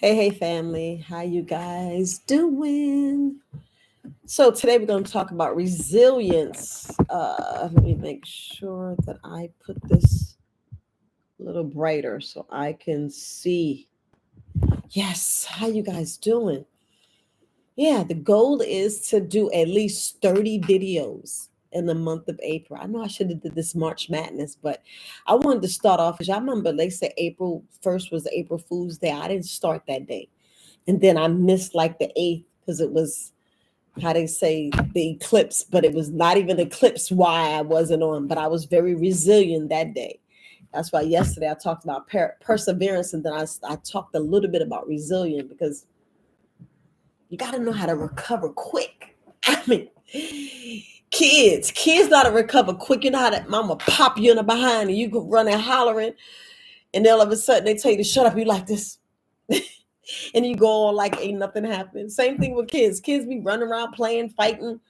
Hey, family. How you guys doing? So today we're going to talk about resilience. Let me make sure that I put this a little brighter so I can see. Yes, how you guys doing? Yeah, the goal is to do at least 30 videos in the month of April. I know I should have did this March Madness, but I wanted to start off because I remember they said April 1st was the April Fool's Day. I didn't start that day. And then I missed like the 8th because it was how they say the eclipse, but it was not even eclipse why I wasn't on, but I was very resilient that day. That's why yesterday I talked about perseverance, and then I talked a little bit about resilience because you got to know how to recover quick. I mean, kids know how to recover quick. You know how that mama pop you in the behind and you go running hollering, and then all of a sudden they tell you to shut up. You like this. And you go on like ain't nothing happened. Same thing with kids. Kids be running around playing, fighting,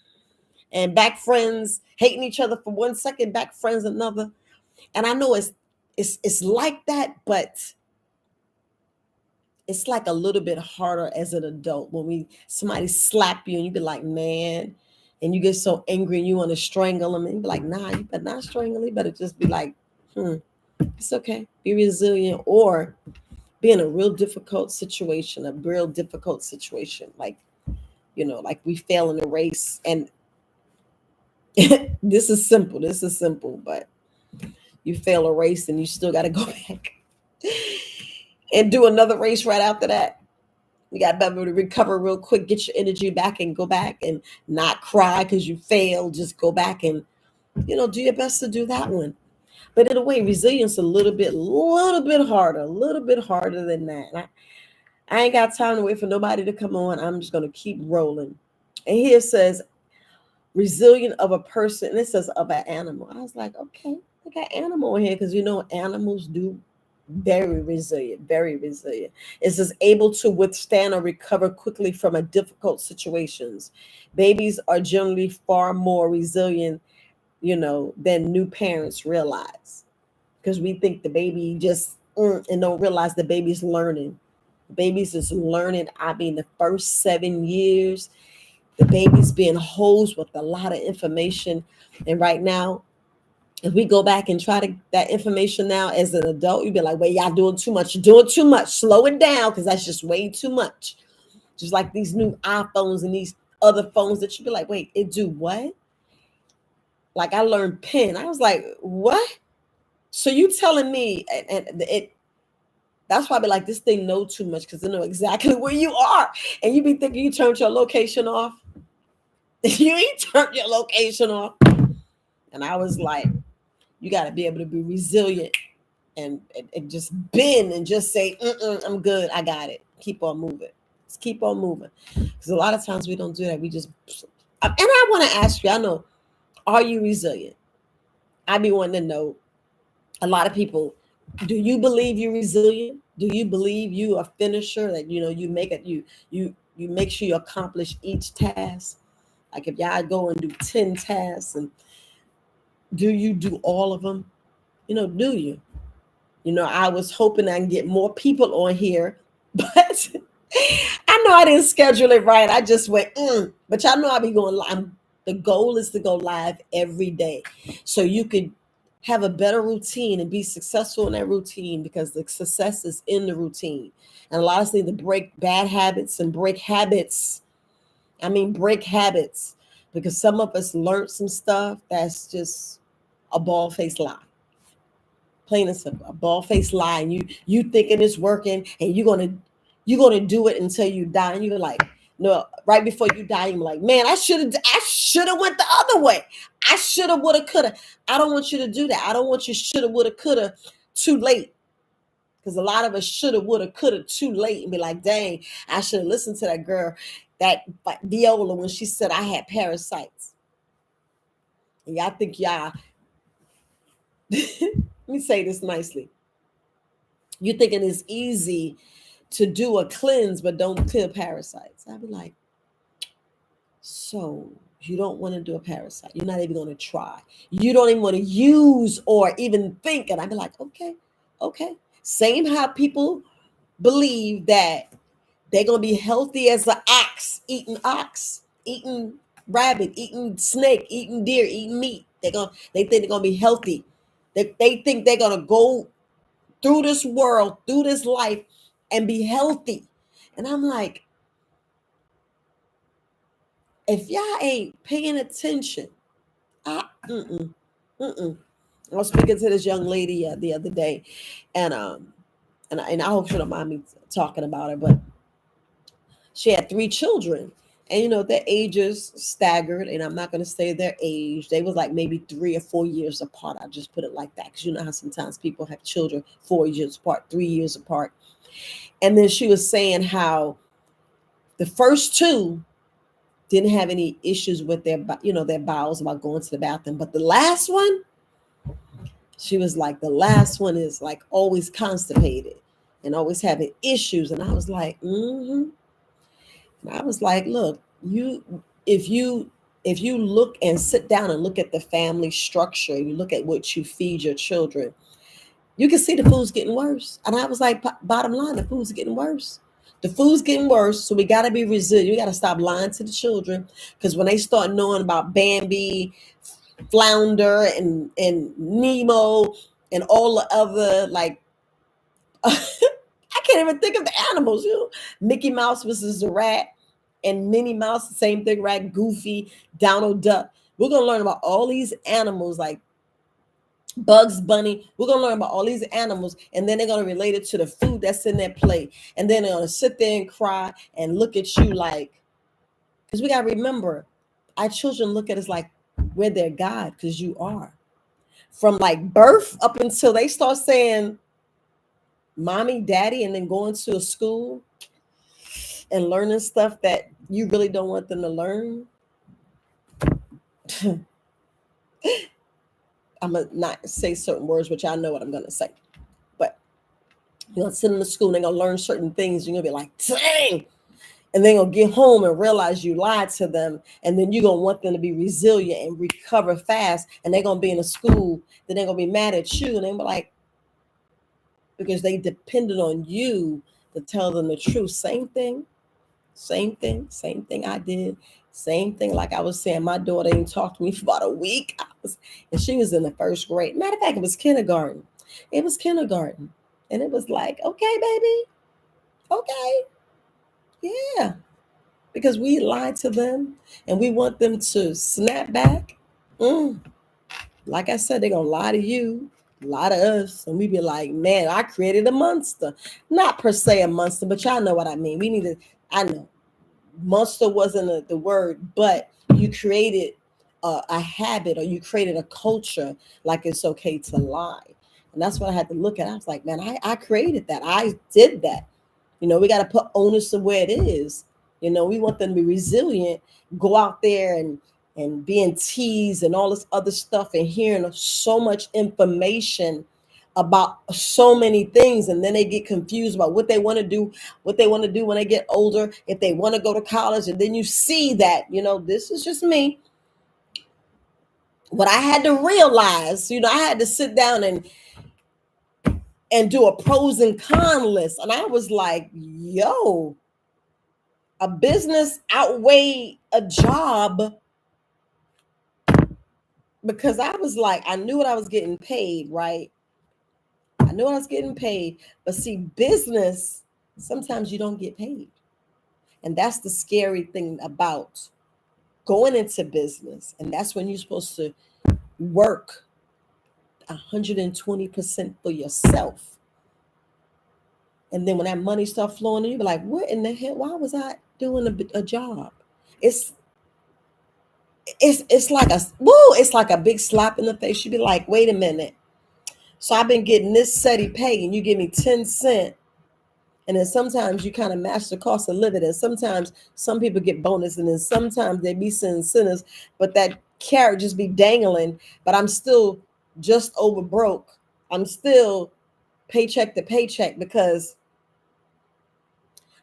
and back friends, hating each other for 1 second, back friends another. And I know it's like that, but it's like a little bit harder as an adult when somebody slap you and you be like, man, and you get so angry and you want to strangle them and you be like, nah, you better not strangle me. You better just be like, it's okay. Be resilient, or be in a real difficult situation, like, like we fail in a race. And this is simple, but you fail a race and you still got to go back and do another race right after that. You got to be able to recover real quick, get your energy back and go back and not cry because you failed. Just go back and, do your best to do that one. But in a way, resilience a little bit harder than that. I ain't got time to wait for nobody to come on. I'm just going to keep rolling. And here it says, resilient of a person, and it says of an animal. I was like, okay, I got animal in here because animals do very resilient, very resilient. It says able to withstand or recover quickly from a difficult situations. Babies are generally far more resilient, than new parents realize. Because we think the baby just and don't realize the baby's learning. Babies is learning. I mean, the first 7 years, the baby's being hosed with a lot of information. And right now, if we go back and try to that information now as an adult, you'd be like, wait, y'all doing too much. You're doing too much. Slow it down because that's just way too much. Just like these new iPhones and these other phones that you'd be like, wait, it do what? Like I learned pen. I was like, what? So you telling me, and it that's why I be like, this thing know too much because they know exactly where you are. And you be thinking you turned your location off. You ain't turned your location off. And I was like, you got to be able to be resilient and just bend and just say, I'm good. I got it. Keep on moving. Just keep on moving. Because a lot of times we don't do that. We just, and I want to ask you, I know, are you resilient? I be wanting to know, a lot of people, do you believe you're resilient? Do you believe you a finisher, that you make it, you make sure you accomplish each task? Like if y'all go and do 10 tasks, and do you do all of them? Do you? I was hoping I can get more people on here, but I know I didn't schedule it right. I just went, but y'all know I be going live. The goal is to go live every day so you could have a better routine and be successful in that routine, because the success is in the routine. And a lot of us need to break bad habits and break habits. I mean, break habits, because some of us learned some stuff that's just a bald-faced lie. Plain and simple, a bald-faced lie, and you thinking it's working, and you're gonna do it until you die, and you're like, no, right before you die, you're like, man, I should have went the other way. I should have, woulda, coulda. I don't want you to do that. I don't want you shoulda, woulda, coulda too late. Because a lot of us shoulda, woulda, coulda too late and be like, dang, I should have listened to that girl, that Viola, when she said I had parasites. And y'all think y'all, let me say this nicely. You're thinking it's easy to do a cleanse, but don't kill parasites. I'd be like, so you don't want to do a parasite. You're not even going to try. You don't even want to use or even think. And I'd be like, okay. Same how people believe that They're gonna be healthy as an ox, eating rabbit, eating snake, eating deer, eating meat. They think they're gonna be healthy. They think they're gonna go through this world, through this life, and be healthy. And I'm like, if y'all ain't paying attention, I mm-mm, mm-mm. I was speaking to this young lady the other day, and I hope she don't mind me talking about her, but she had three children, and their ages staggered, and I'm not going to say their age. They was like maybe 3 or 4 years apart. I just put it like that because you know how sometimes people have children 4 years apart, 3 years apart. And then she was saying how the first two didn't have any issues with their bowels about going to the bathroom, but the last one, she was like, the last one is like always constipated and always having issues. And I was like, mm-hmm. And I was like, look, if you look and sit down and look at the family structure, you look at what you feed your children, you can see the food's getting worse. And I was like, bottom line, the food's getting worse. The food's getting worse. So we got to be resilient. We got to stop lying to the children, because when they start knowing about Bambi, Flounder, and Nemo, and all the other, like, I can't even think of the animals. Mickey Mouse was the rat, and Minnie Mouse, the same thing, right? Goofy, Donald Duck. We're gonna learn about all these animals, like Bugs Bunny. We're gonna learn about all these animals, and then they're gonna relate it to the food that's in their plate, and then they're gonna sit there and cry and look at you like, because we gotta remember, our children look at us like we're their God, because you are. From like birth up until they start saying mommy, daddy, and then going to a school and learning stuff that you really don't want them to learn. I'm gonna not say certain words, which I know what I'm gonna say. But you're gonna sit in the school and they're gonna learn certain things. You're gonna be like, dang. And they're gonna get home and realize you lied to them. And then you're gonna want them to be resilient and recover fast. And they're gonna be in a school, then they're gonna be mad at you. And they're like, because they depended on you to tell them the truth. Same thing I did. Same thing, like I was saying, my daughter didn't talk to me for about a week. And she was in the first grade. Matter of fact, it was kindergarten. And it was like, okay, baby. Okay. Yeah. Because we lied to them and we want them to snap back. Like I said, they're going to lie to you, lie to us. And we be like, man, I created a monster. Not per se a monster, but y'all know what I mean. I know. Monster wasn't the word, but you created a habit, or you created a culture like it's okay to lie. And that's what I had to look at. I was like, man, I created that. I did that. We got to put onus of where it is. We want them to be resilient, go out there and being teased and all this other stuff, and hearing so much information about so many things, and then they get confused about what they want to do when they get older, if they want to go to college. And then you see that, this is just me, what I had to realize. I had to sit down and do a pros and con list, and I was like, yo, a business outweighed a job, because I was like, I knew what I was getting paid, right? I knew I was getting paid, but see, business, sometimes you don't get paid. And that's the scary thing about going into business. And that's when you're supposed to work 120% for yourself. And then when that money starts flowing, you be like, what in the hell? Why was I doing a job? It's like a big slap in the face. You'd be like, wait a minute. So I've been getting this steady pay, and you give me 10 cents. And then sometimes you kind of match the cost of living. And sometimes some people get bonus, and then sometimes they be sending incentives, but that carrot just be dangling. But I'm still just over broke. I'm still paycheck to paycheck because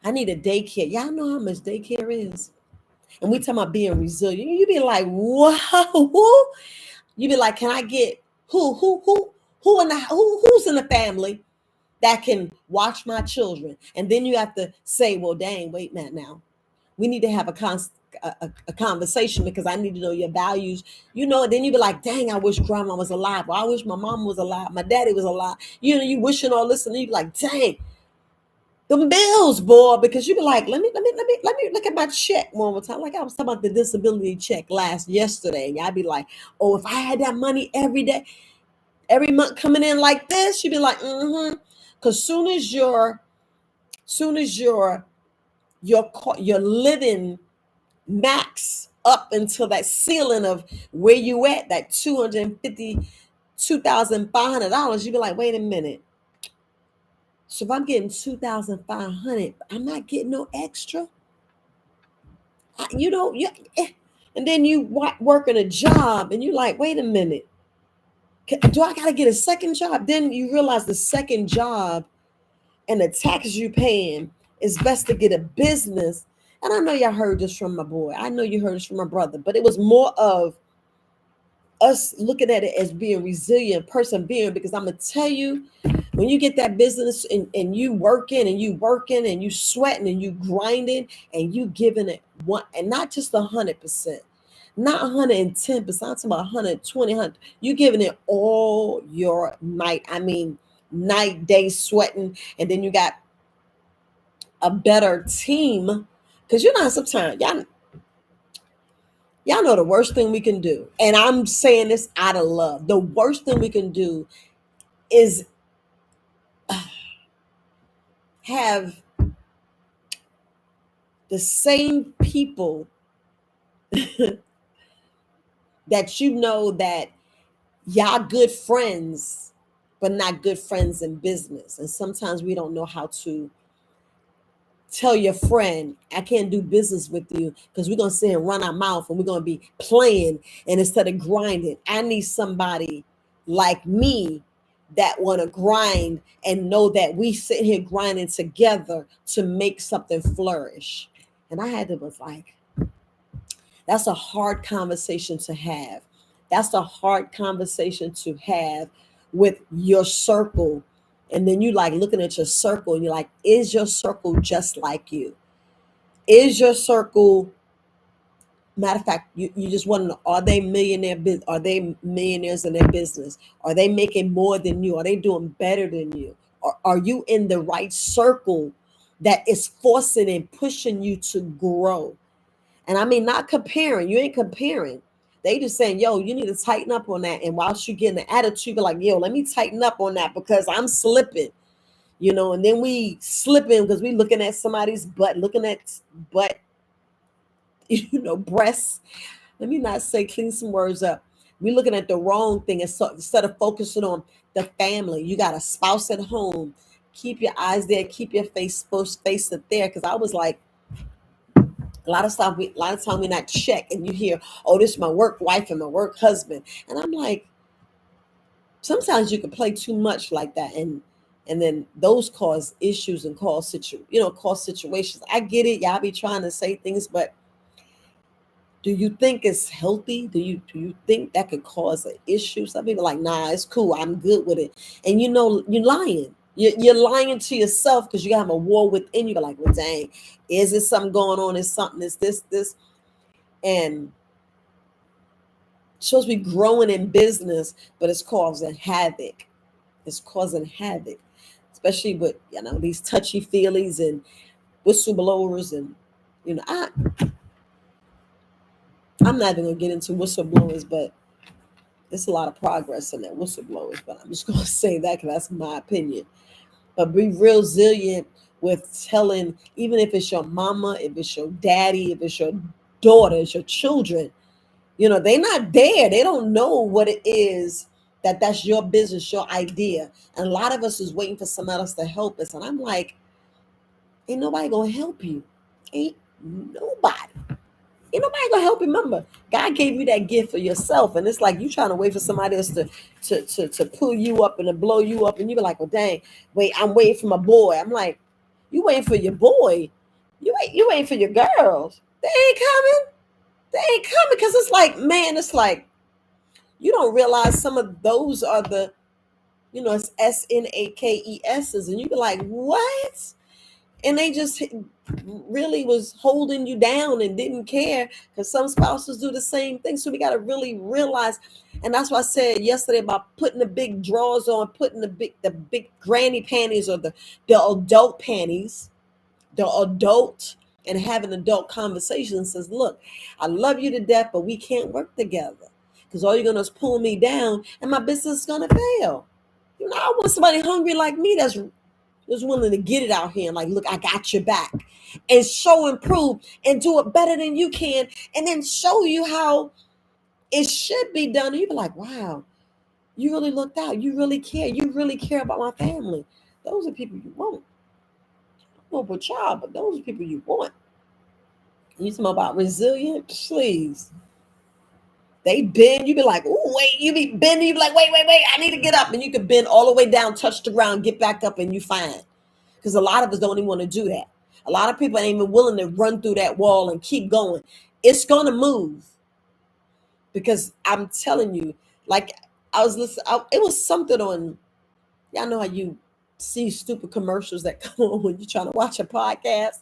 I need a daycare. Y'all know how much daycare is. And we talking about being resilient. You be like, whoa. You be like, can I get who's in the family that can watch my children. And then you have to say, well, dang, wait a minute now. We need to have a conversation because I need to know your values. Then you be like, dang, I wish grandma was alive. Or I wish my mom was alive. My daddy was alive. You wishing all this, and you be like, dang, them bills, boy, because you be like, let me look at my check one more time. Like I was talking about the disability check yesterday. And I'd be like, oh, if I had that money every day, every month coming in like this, you'd be like, mm-hmm. Because soon as your living max up until that ceiling of where you at, that $252,500, you'd be like, wait a minute. So if I'm getting 2,500, I'm not getting no extra. And then you working a job, and you like, wait a minute, do I gotta get a second job? Then you realize the second job and the taxes you paying, it's best to get a business. And I know y'all heard this from my boy. I know you heard this from my brother, but it was more of us looking at it as being resilient, persevering, because I'm gonna tell you, when you get that business and you working and you sweating and you grinding and you giving it one, and not just 100%, not 110%, I'm talking about 120, 100. You giving it all your might. I mean, night, day, sweating, and then you got a better team. Because sometimes y'all know the worst thing we can do, and I'm saying this out of love. The worst thing we can do is have the same people that that y'all good friends, but not good friends in business. And sometimes we don't know how to tell your friend, I can't do business with you because we're going to sit and run our mouth and we're going to be playing. And instead of grinding, I need somebody like me that want to grind and know that we sit here grinding together to make something flourish. And I had to was like, that's a hard conversation to have. That's a hard conversation to have with your circle. And then you like looking at your circle and you're like, is your circle just like you? Is your circle, matter of fact, you just want to know, are they are they millionaires in their business? Are they making more than you? Are they doing better than you? Or are you in the right circle that is forcing and pushing you to grow? And I mean, not comparing. You ain't comparing. They just saying, yo, you need to tighten up on that. And whilst you getting the attitude, be like, yo, let me tighten up on that because I'm slipping, and then we slipping because we looking at somebody's butt, looking at butt, breasts. Let me not say, clean some words up. We looking at the wrong thing. And so instead of focusing on the family, you got a spouse at home. Keep your eyes there. Keep your face it there. Because I was like, a lot of time we not check, and you hear, oh, this is my work wife and my work husband, and I'm like, sometimes you can play too much like that, and then those cause issues and cause situations. I get it, y'all be trying to say things, but do you think it's healthy? Do you think that could cause an issue? Some people are like, nah, it's cool, I'm good with it, and you're lying. You're lying to yourself because you have a war within you. But like, well, dang, is there something going on? Is something? Is this? And supposed to be growing in business, but it's causing havoc. It's causing havoc, especially with these touchy feelies and whistleblowers, and I'm not even gonna get into whistleblowers, but there's a lot of progress in that whistleblowers. But I'm just gonna say that because that's my opinion. But be real resilient with telling, even if it's your mama, if it's your daddy, if it's your daughter, it's your children, they're not there. They don't know what it is that's your business, your idea. And a lot of us is waiting for somebody else to help us. And I'm like, ain't nobody gonna help you. Ain't nobody. Ain't nobody gonna help you. Remember, God gave you that gift for yourself, and it's like you trying to wait for somebody else to pull you up and to blow you up, and you be like, well, dang, wait, I'm waiting for my boy. I'm like, you waiting for your boy? You waiting for your girls? They ain't coming. They ain't coming because it's like, man, it's like you don't realize some of those are the It's SNAKESs, and you be like, what? And they just really was holding you down and didn't care, because some spouses do the same thing. So we got to really realize, and that's what I said yesterday about putting the big drawers on, putting the big granny panties, or the adult panties, the adult, and having adult conversations. Says, look, I love you to death, but we can't work together, because all you're gonna do is pull me down, and my business is gonna fail. I want somebody hungry like me that's willing to get it out here and like, look, I got your back, and show, improve, and do it better than you can, and then show you how it should be done. And you be like, wow, you really looked out. You really care. You really care about my family. Those are people you want. I don't know about y'all, but those are people you want. You talking about resilient? Please. They bend, you be like, oh, wait, you be bending, you be like, wait, I need to get up. And you can bend all the way down, touch the ground, get back up, and you fine. Because a lot of us don't even want to do that. A lot of people ain't even willing to run through that wall and keep going. It's going to move. Because I'm telling you, like, I was listening, it was something on, y'all know how you see stupid commercials that come on when you're trying to watch a podcast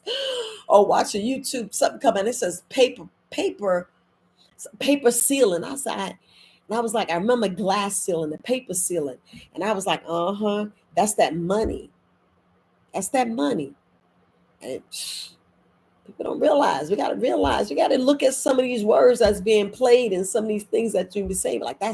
or watch a YouTube, something come and it says paper ceiling outside. And I was like, I remember glass ceiling, the paper ceiling. And I was like, that's that money. That's that money. And people don't realize. We got to realize. We got to look at some of these words that's being played and some of these things that you be saying. Like, I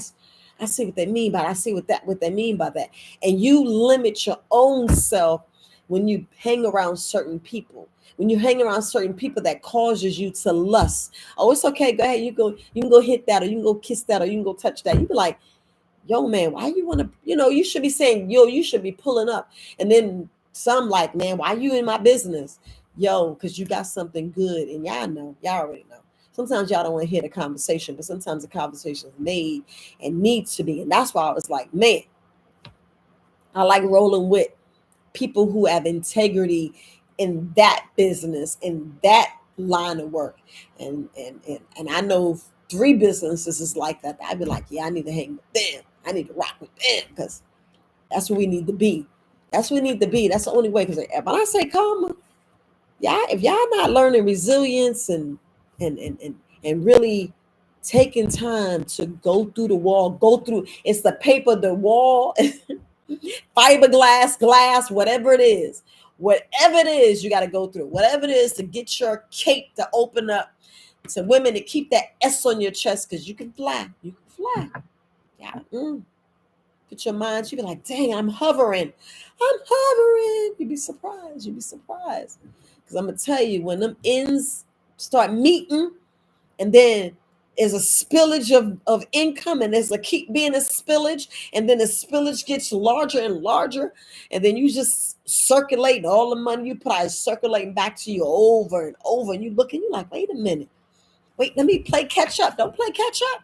see what they mean by that. I see what they mean by that. And you limit your own self when you hang around certain people. When you hang around certain people that causes you to lust. Oh, it's okay. Go ahead. You can go hit that, or you can go kiss that, or you can go touch that. You be like, yo, man, why you want to, you should be saying, yo, you should be pulling up. And then some like, man, why you in my business? Yo, because you got something good. And y'all already know. Sometimes y'all don't want to hear the conversation, but sometimes the conversation is made and needs to be. And that's why I was like, man, I like rolling with people who have integrity in that business, in that line of work. And I know 3 businesses is like that. I'd be like, yeah, I need to hang with them. I need to rock with them, because that's what we need to be. That's what we need to be. That's the only way. Because when I say karma, yeah, if y'all not learning resilience and really taking time to go through the wall, it's the paper, the wall, fiberglass, glass, whatever it is, you got to go through. Whatever it is to get your cape to open up. To women, to keep that S on your chest, because you can fly. You can fly. Yeah. Put your mind, you be like, dang, I'm hovering. You'd be surprised. Because I'm going to tell you, when them ends start meeting, and then there's a spillage of income, and there's keep being a spillage, and then the spillage gets larger and larger, and then you just circulate all the money you put out is circulating back to you over and over, and you look and you're like, wait a minute. Wait, let me play catch up. Don't play catch up.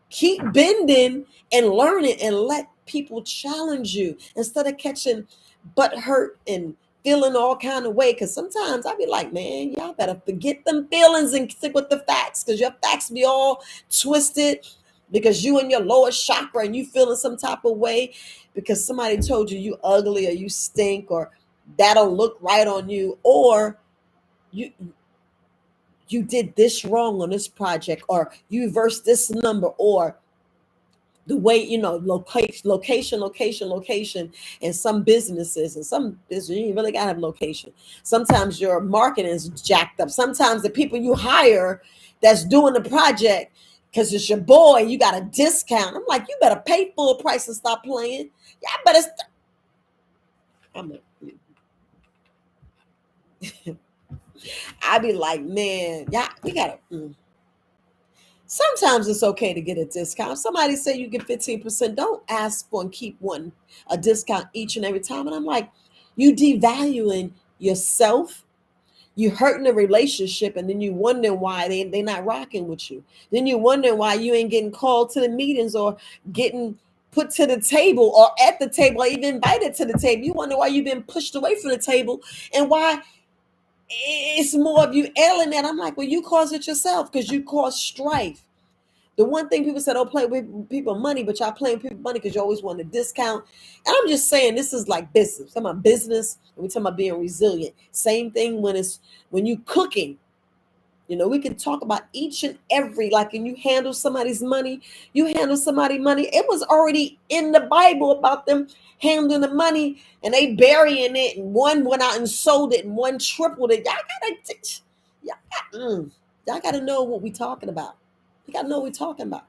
Keep bending and learning, and let people challenge you instead of catching butt hurt and feeling all kind of way. Because sometimes I be like, man, y'all better forget them feelings and stick with the facts, because your facts be all twisted because you in your lower chakra and you feeling some type of way because somebody told you ugly, or you stink, or that don't look right on you, or you did this wrong on this project, or you reversed this number, or the way, location. And some businesses, you really gotta have location. Sometimes your marketing is jacked up. Sometimes the people you hire that's doing the project, because it's your boy, you got a discount. I'm like, you better pay full price and stop playing. Yeah, I better I be like, man, yeah, we gotta. Sometimes it's okay to get a discount. Somebody say you get 15%. Don't ask for and keep one a discount each and every time. And I'm like, you devaluing yourself. You hurting the relationship, and then you wondering why they not rocking with you. Then you wondering why you ain't getting called to the meetings, or getting put to the table, or at the table, or even invited to the table. You wonder why you've been pushed away from the table, and why it's more of you ailing that. I'm like, well, you caused it yourself, because you caused strife. The one thing people said, "Oh, play with people money," but y'all playing people money because you always want a discount. And I'm just saying, this is like business. We're talking about business, and we're talking about being resilient. Same thing when you cooking. We can talk about each and every, like, when you handle somebody's money, you handle somebody's money. It was already in the Bible about them handling the money and they burying it, and one went out and sold it and one tripled it. Y'all gotta know what we're talking about. You gotta know what we're talking about.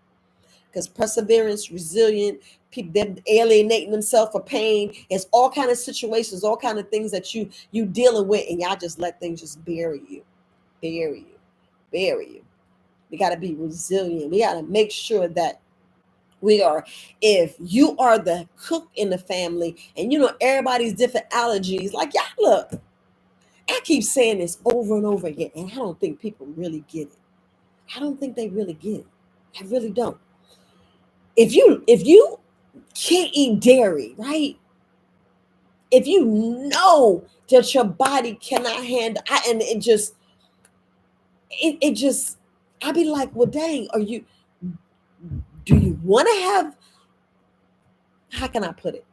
Because perseverance, resilient, people them alienating themselves for pain. It's all kind of situations, all kind of things that you dealing with, and y'all just let things just bury you, bury you, bury you. We got to be resilient. We got to make sure that we are, if you are the cook in the family and everybody's different allergies, like, y'all, look, I keep saying this over and over again, and I don't think people really get it. I don't think they really get it. I really don't. If you can't eat dairy, right? If you know that your body cannot handle, and it just, I'd be like, well, dang, do you want to have, how can I put it?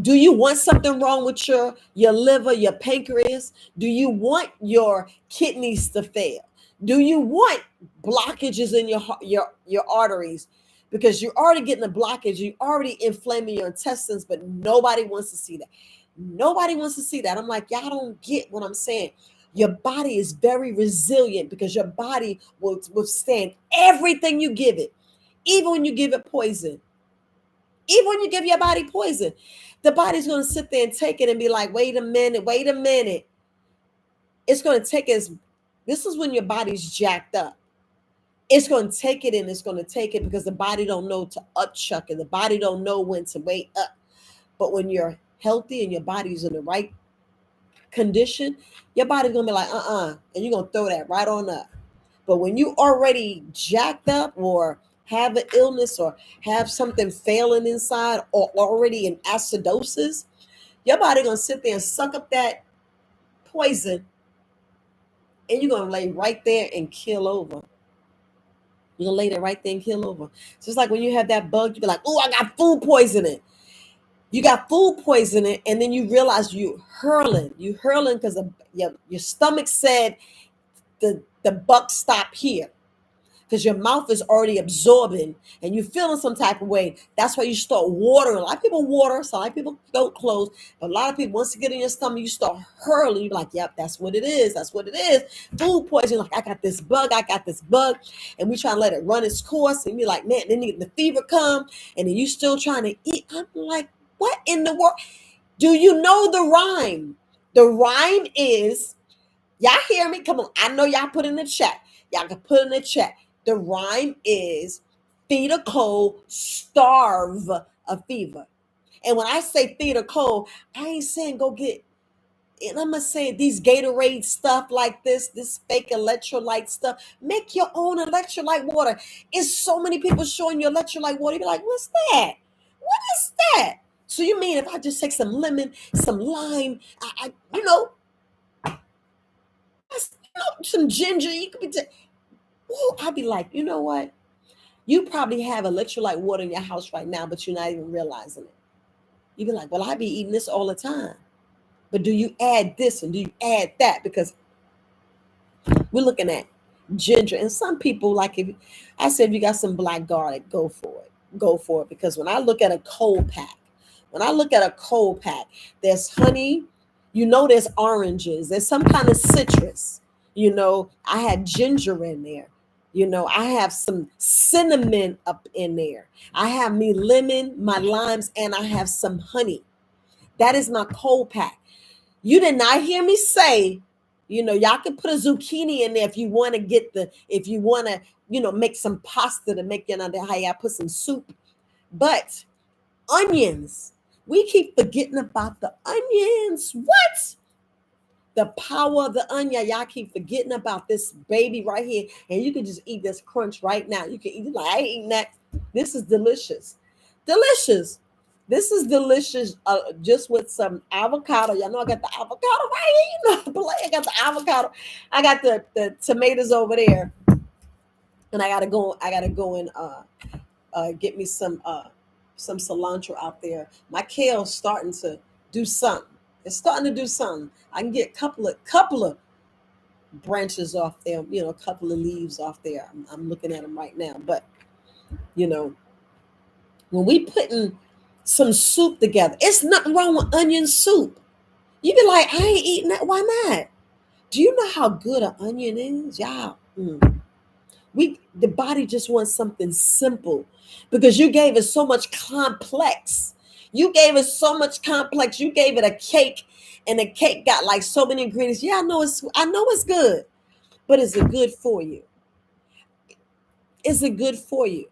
Do you want something wrong with your liver, your pancreas? Do you want your kidneys to fail? Do you want blockages in your arteries? Because you're already getting a blockage, you're already inflaming your intestines, but nobody wants to see that. Nobody wants to see that. I'm like, y'all don't get what I'm saying. Your body is very resilient because your body will withstand everything you give it, even when you give it poison. Even when you give your body poison, the body's going to sit there and take it and be like, wait a minute, wait a minute. It's going to take us. This is when your body's jacked up. It's going to take it, and it's going to take it because the body don't know to upchuck it. The body don't know when to wait up. But when you're healthy and your body's in the right condition, your body's going to be like, and you're going to throw that right on up. But when you already jacked up or have an illness or have something failing inside or already in acidosis, your body gonna sit there and suck up that poison, and you're gonna lay right there and kill over. You're gonna lay there right there and kill over. So it's like when you have that bug, you be like, "Oh, I got food poisoning." You got food poisoning, and then you realize you hurling. You hurling because your stomach said the buck stop here. Because your mouth is already absorbing and you're feeling some type of way. That's why you start watering. A lot of people water, so a lot of people don't close. But a lot of people, once you get in your stomach, you start hurling. You're like, yep, that's what it is. That's what it is. Food poisoning. Like, I got this bug. I got this bug. And we try to let it run its course. And you're like, man, then the fever come. And then you still trying to eat. I'm like, what in the world? Do you know the rhyme? The rhyme is, y'all hear me? Come on. I know y'all put in the chat. Y'all can put in the chat. The rhyme is feed a cold, starve a fever. And when I say feed a cold, I ain't saying go get, and I'm not saying these Gatorade stuff like this fake electrolyte stuff. Make your own electrolyte water. It's so many people showing you electrolyte water. You're like, what's that? What is that? So you mean if I just take some lemon, some lime, some ginger, you could be. I'd be like, you know what? You probably have electrolyte water in your house right now, but you're not even realizing it. You'd be like, well, I be eating this all the time. But do you add this and do you add that? Because we're looking at ginger. And some people, like, if I said, if you got some black garlic, go for it. Go for it. Because when I look at a cold pack, there's honey, there's oranges, there's some kind of citrus. I had ginger in there. I have some cinnamon up in there. I have me lemon, my limes, and I have some honey. That is my cold pack. You did not hear me say, y'all can put a zucchini in there if you want to make some pasta to make how y'all put some soup. But onions, we keep forgetting about the onions. What? The power of the onion. Y'all keep forgetting about this baby right here. And you can just eat this crunch right now. You can eat, like, I ain't eating that. This is delicious. Delicious. This is delicious. Just with some avocado. Y'all know I got the avocado right here. I got the avocado. I got the tomatoes over there. And I gotta go and get me some cilantro out there. My kale's starting to do something. It's starting to do something. I can get a couple of branches off there, a couple of leaves off there. I'm looking at them right now. But you know, when we putting some soup together, it's nothing wrong with onion soup. You be like, I ain't eating that. Why not? Do you know how good an onion is, y'all? The body just wants something simple because you gave it so much complex. You gave it so much complex. You gave it a cake, and the cake got like so many ingredients. Yeah, I know it's good, but is it good for you? Is it good for you?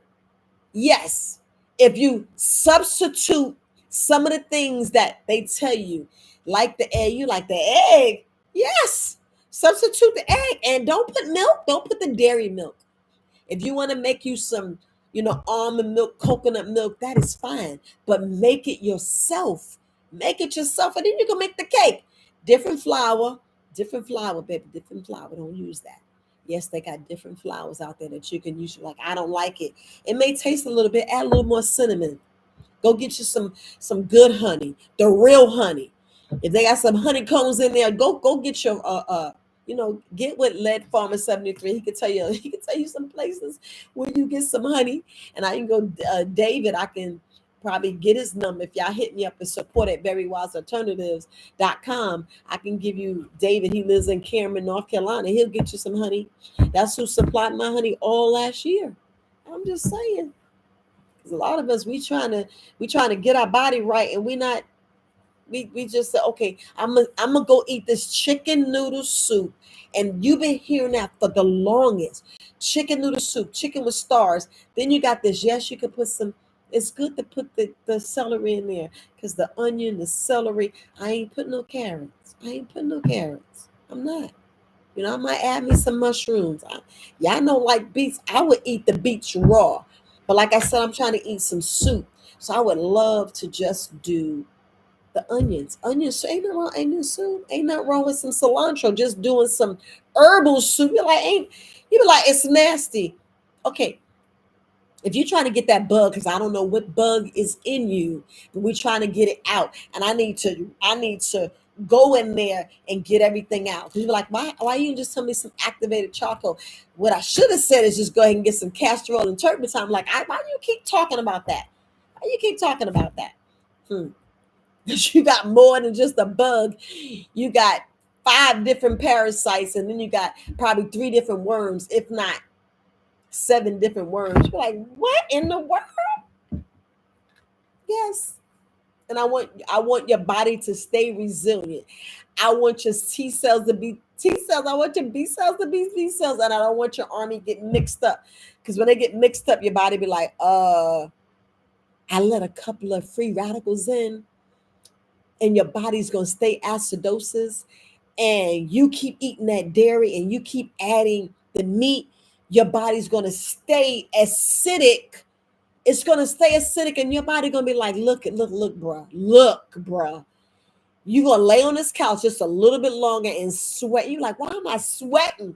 Yes. If you substitute some of the things that they tell you, like the egg, you like the egg. Yes. Substitute the egg and don't put milk. Don't put the dairy milk. If you want to make you some, almond milk, coconut milk, that is fine. But make it yourself. Make it yourself, and then you can make the cake. Different flour, baby, different flour. Don't use that. Yes, they got different flours out there that you can use. Like, I don't like it. It may taste a little bit. Add a little more cinnamon. Go get you some good honey, the real honey. If they got some honeycombs in there, go get your get with Lead Farmer 73. He can tell you some places where you get some honey. And I can go David, I can probably get his number. If y'all hit me up and support at verywisealternatives.com, I can give you David. He lives in Cameron, North Carolina. He'll get you some honey. That's who supplied my honey all last year. I'm just saying. A lot of us we trying to get our body right, and we just say, okay, I'm gonna go eat this chicken noodle soup. And you've been hearing that for the longest. Chicken noodle soup, chicken with stars. Then you got this. Yes, you could put some. It's good to put the celery in there, because the onion, the celery. I ain't putting no carrots. I'm not. I might add me some mushrooms. Y'all know, like beets. I would eat the beets raw. But like I said, I'm trying to eat some soup. So I would love to just do the onions. Onions, ain't nothing wrong with onion soup. Ain't nothing wrong with some cilantro. Just doing some herbal soup. You be like, it's nasty. Okay, if you're trying to get that bug, because I don't know what bug is in you, but we're trying to get it out. And I need to go in there and get everything out. Because you're like, why you just tell me some activated charcoal? What I should have said is just go ahead and get some castor oil and turpentine. I'm like, why do you keep talking about that? Why you keep talking about that? Because you got more than just a bug. You got 5 different parasites, and then you got probably 3 different worms, if not 7 different worms. You're like, what in the world? Yes. And I want your body to stay resilient. I want your T cells to be T cells. I want your B cells to be B cells. And I don't want your army get mixed up. Because when they get mixed up, your body be like, I let a couple of free radicals in, and your body's gonna stay acidosis. And you keep eating that dairy and you keep adding the meat, your body's gonna stay acidic. It's gonna stay acidic, and your body gonna be like, look, bruh. You gonna lay on this couch just a little bit longer and sweat. You like, why am I sweating?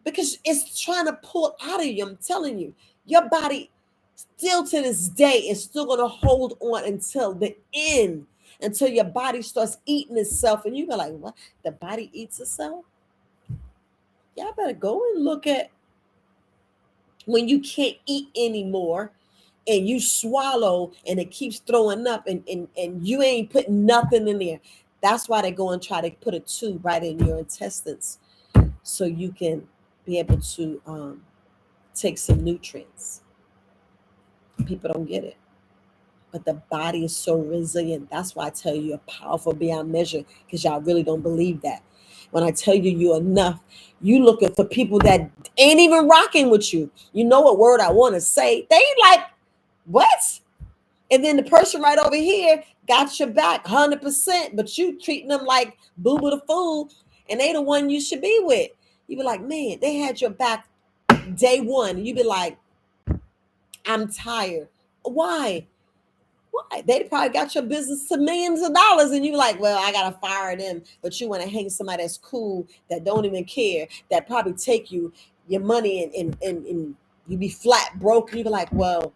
Because it's trying to pull out of you. I'm telling you, your body still to this day is still gonna hold on until the end, until your body starts eating itself, and you go like, what? The body eats itself? Y'all better go and look at when you can't eat anymore and you swallow and it keeps throwing up, and you ain't putting nothing in there. That's why they go and try to put a tube right in your intestines so you can be able to take some nutrients. People don't get it. But the body is so resilient. That's why I tell you you're powerful beyond measure, because y'all really don't believe that. When I tell you you're enough, you looking for people that ain't even rocking with you. You know what word I want to say? They ain't like, what? And then the person right over here got your back 100%, but you treating them like boo boo the fool, and they the one you should be with. You be like, man, they had your back day one. And you be like, I'm tired. Why? Why? They probably got your business to millions of dollars, and you like, well, I gotta fire them. But you want to hang somebody that's cool, that don't even care, that probably take you your money and you be flat broke. And you be like, well,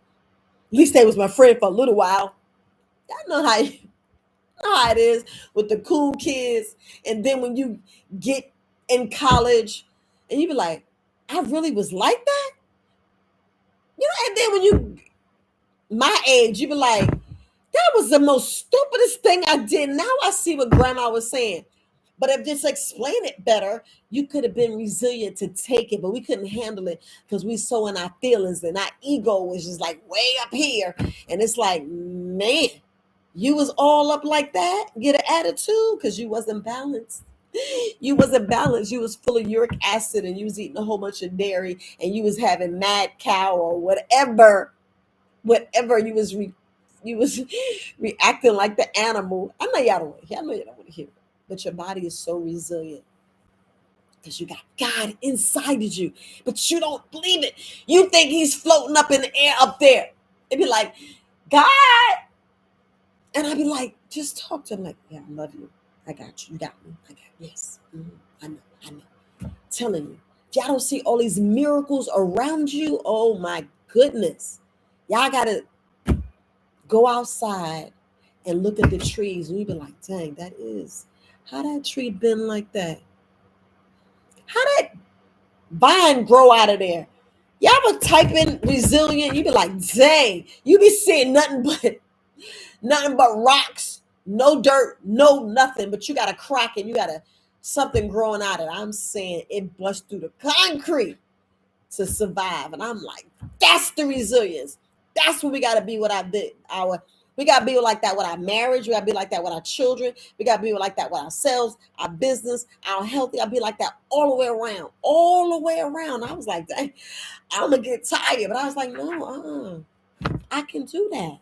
at least they was my friend for a little while. I know how it is with the cool kids. And then when you get in college and you be like, I really was like that? And then when you my age, you be like, that was the most stupidest thing I did. Now I see what grandma was saying. But if just explain it better, you could have been resilient to take it, but we couldn't handle it because we so in our feelings and our ego was just like way up here. And it's like, man, you was all up like that, get an attitude because you wasn't balanced. You wasn't balanced. You was full of uric acid and you was eating a whole bunch of dairy and you was having mad cow or whatever you was reacting like the animal. I know y'all don't want to hear it, but your body is so resilient because you got God inside of you, but you don't believe it. You think he's floating up in the air up there. It'd be like, God. And I'd be like, just talk to him like, yeah, I love you. I got you. You got me. I got yes. I know. Telling you. Y'all don't see all these miracles around you. Oh my goodness. Y'all gotta go outside and look at the trees and you be like, dang, how that tree been like that? How that vine grow out of there? Y'all ever type in resilient? You be like, dang, you be seeing nothing but rocks, no dirt, no nothing, but you got a crack and you got something growing out of it. I'm saying it bust through the concrete to survive. And I'm like, that's the resilience. That's what we got to be with we got to be like that with our marriage. We got to be like that with our children. We got to be like that with ourselves, our business, our health. I'll be like that all the way around, I was like, dang, I'm going to get tired. But I was like, no, I can do that.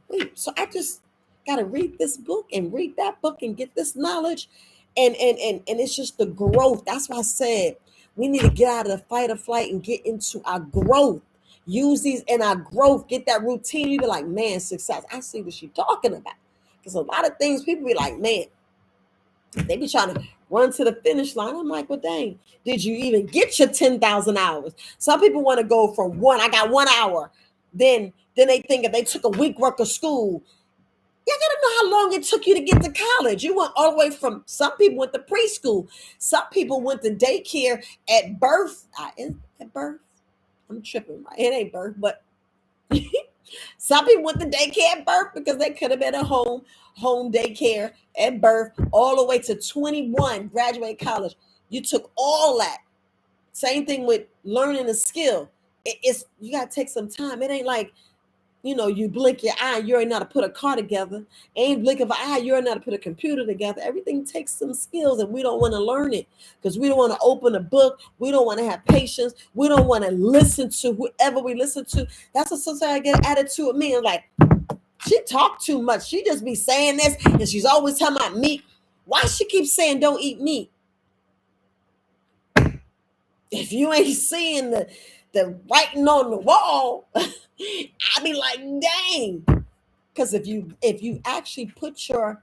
Wait, so I just got to read this book and read that book and get this knowledge. And it's just the growth. That's why I said we need to get out of the fight or flight and get into our growth. Use these in our growth. Get that routine. You be like, man, success. I see what she's talking about. Because a lot of things people be like, man, they be trying to run to the finish line. I'm like, well, dang, did you even get your 10,000 hours? Some people want to go from I got 1 hour. Then they think if they took a week worth of school, you gotta know how long it took you to get to college. You went all the way from, some people went to preschool. Some people went to daycare at birth. At birth? I'm tripping. It ain't birth, but some people went to daycare at birth because they could have been at home daycare at birth all the way to 21, graduate college. You took all that. Same thing with learning a skill. You got to take some time. It ain't like, you blink your eye, you already know how to put a car together. Ain't blink of an eye, you already know how to put a computer together. Everything takes some skills, and we don't want to learn it because we don't want to open a book. We don't want to have patience. We don't want to listen to whoever we listen to. That's what sometimes I get an attitude with me. And like, she talk too much. She just be saying this, and she's always talking about meat. Why she keep saying don't eat meat? If you ain't seeing the writing on the wall, I be like, dang. Because if you actually put your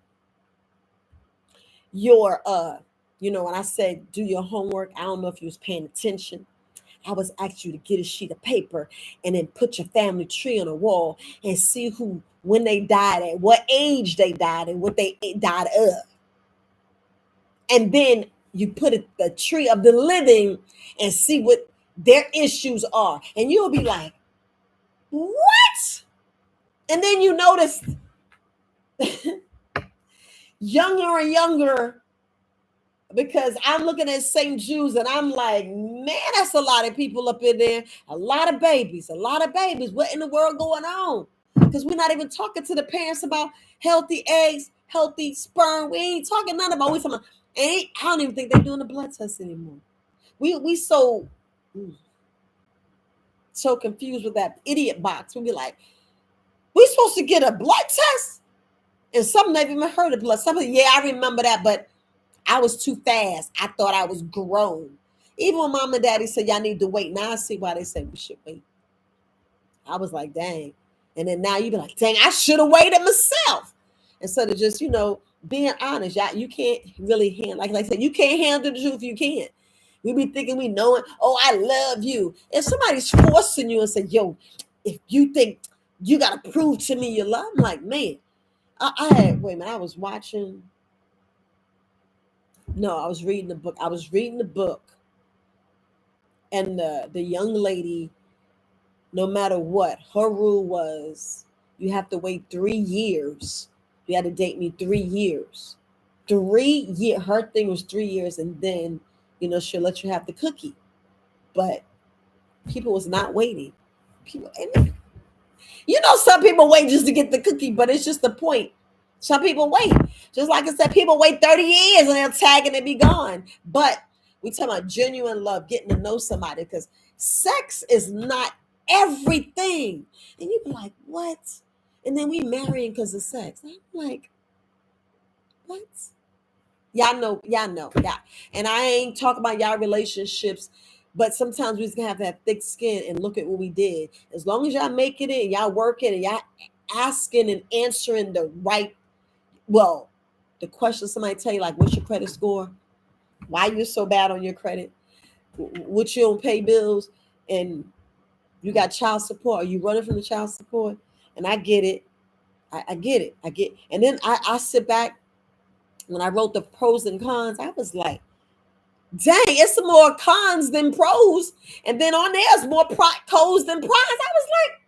when I said do your homework, I don't know if you was paying attention. I was asking you to get a sheet of paper and then put your family tree on a wall and see when they died, at what age they died, and what they died of. And then you put the tree of the living and see what their issues are. And you'll be like, what? And then you notice younger and younger, because I'm looking at St. Jude's and I'm like, man, that's a lot of people up in there. A lot of babies. What in the world going on? Because we're not even talking to the parents about healthy eggs, healthy sperm. We ain't talking nothing about. I don't even think they're doing the blood test anymore. We so confused with that idiot box. We'll be like, we supposed to get a blood test? And some never even heard of blood. Yeah, I remember that, but I was too fast. I thought I was grown. Even when mom and daddy said, y'all need to wait. Now I see why they say we should wait. I was like, dang. And then now you be like, dang, I should have waited myself. Instead of just, being honest. You can't really handle, like I said, you can't handle the truth. You can't. We be thinking we know it. Oh, I love you. If somebody's forcing you and say, yo, if you think you got to prove to me you love, I'm like, man, I had, wait a minute, I was watching, no, I was reading the book. I was reading the book, and the young lady, no matter what, her rule was you have to wait 3 years. You had to date me 3 years. 3 year. Her thing was 3 years, and then she'll let you have the cookie. But people was not waiting. People, and some people wait just to get the cookie, but it's just the point. Some people wait. Just like I said, people wait 30 years and they'll tag and be gone. But we talk about genuine love, getting to know somebody, because sex is not everything. And you be like, what? And then we marrying because of sex. I'm like, what? Y'all know. Yeah. And I ain't talking about y'all relationships, but sometimes we just gonna have that thick skin and look at what we did. As long as y'all making it and y'all working and y'all asking and answering the right, well, the question somebody tell you, like, what's your credit score? Why you're so bad on your credit? What you don't pay bills, and you got child support? Are you running from the child support? And I get it. I get it. And then I sit back. When I wrote the pros and cons, I was like, dang, it's more cons than pros. And then on there's more cons than pros. I was like,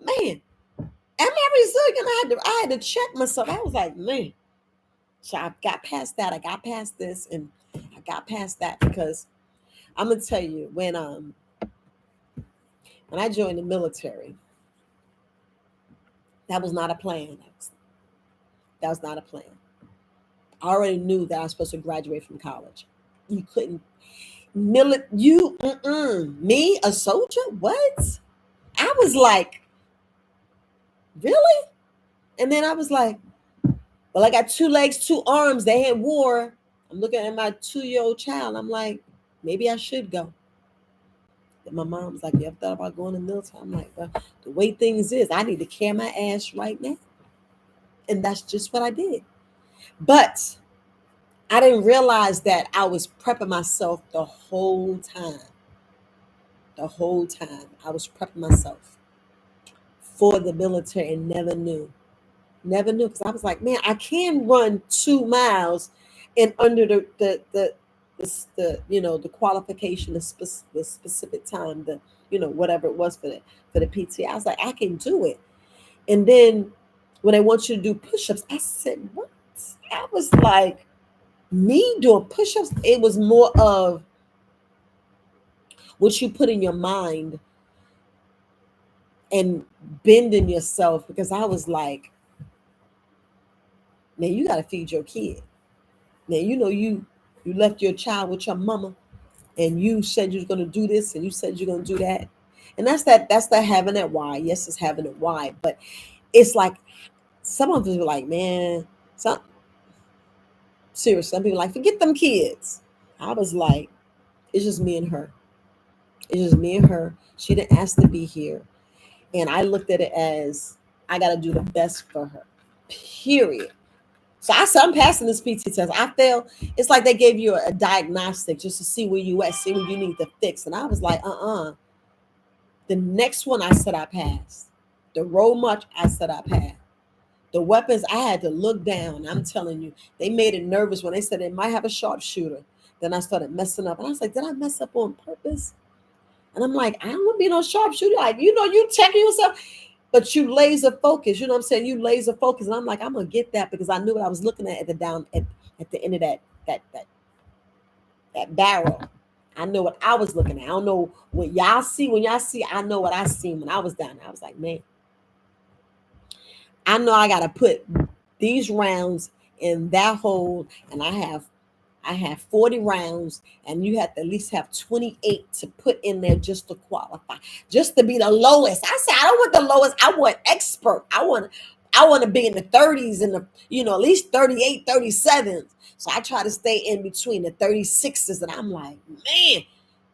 man, am I resilient? I had to check myself. I was like, man. So I got past that. I got past this, and I got past that, because I'm gonna tell you, when I joined the military, that was not a plan. That was not a plan. I already knew that I was supposed to graduate from college. You couldn't me, a soldier? What? I was like, really? And then I was like, well, I got 2 legs, 2 arms. They had war. I'm looking at my 2-year-old child. I'm like, maybe I should go. And my mom was like, you ever thought about going to the military? I'm like, well, the way things is, I need to carry my ass right now. And that's just what I did. But I didn't realize that I was prepping myself the whole time. The whole time I was prepping myself for the military, and never knew. Because I was like, man, I can run 2 miles in under the qualification, the specific time, whatever it was for the PT. I was like, I can do it. And then when they want you to do push-ups, I said, what? I was like, me doing push-ups? It was more of what you put in your mind and bending yourself, because I was like, man, you got to feed your kid. Now, you left your child with your mama, and you said you're going to do this, and you said you're going to do that. And that's that having that why. Yes, it's having it why. But it's like, some of us were like, man, seriously, some people like, forget them kids. I was like, it's just me and her. It's just me and her. She didn't ask to be here. And I looked at it as, I got to do the best for her, period. So I said, I'm passing this PT test. I failed. It's like they gave you a diagnostic just to see where you at, see what you need to fix. And I was like, The next one, I said I passed. The road march, I said I passed. The weapons, I had to look down. I'm telling you, they made it nervous when they said they might have a sharpshooter. Then I started messing up. And I was like, did I mess up on purpose? And I'm like, I don't want to be no sharpshooter. Like, you checking yourself. But you laser focus, you know what I'm saying? You laser focus. And I'm like, I'm gonna get that, because I knew what I was looking at the at the end of that barrel. I know what I was looking at. I don't know what y'all see. When y'all see, I know what I seen when I was down there. I was like, man, I know I gotta put these rounds in that hole, and I have 40 rounds, and you have to at least have 28 to put in there just to qualify, just to be the lowest. I said, I don't want the lowest. I want expert. I want to be in the 30s and at least 38, 37. So I try to stay in between the 36s, and I'm like, man,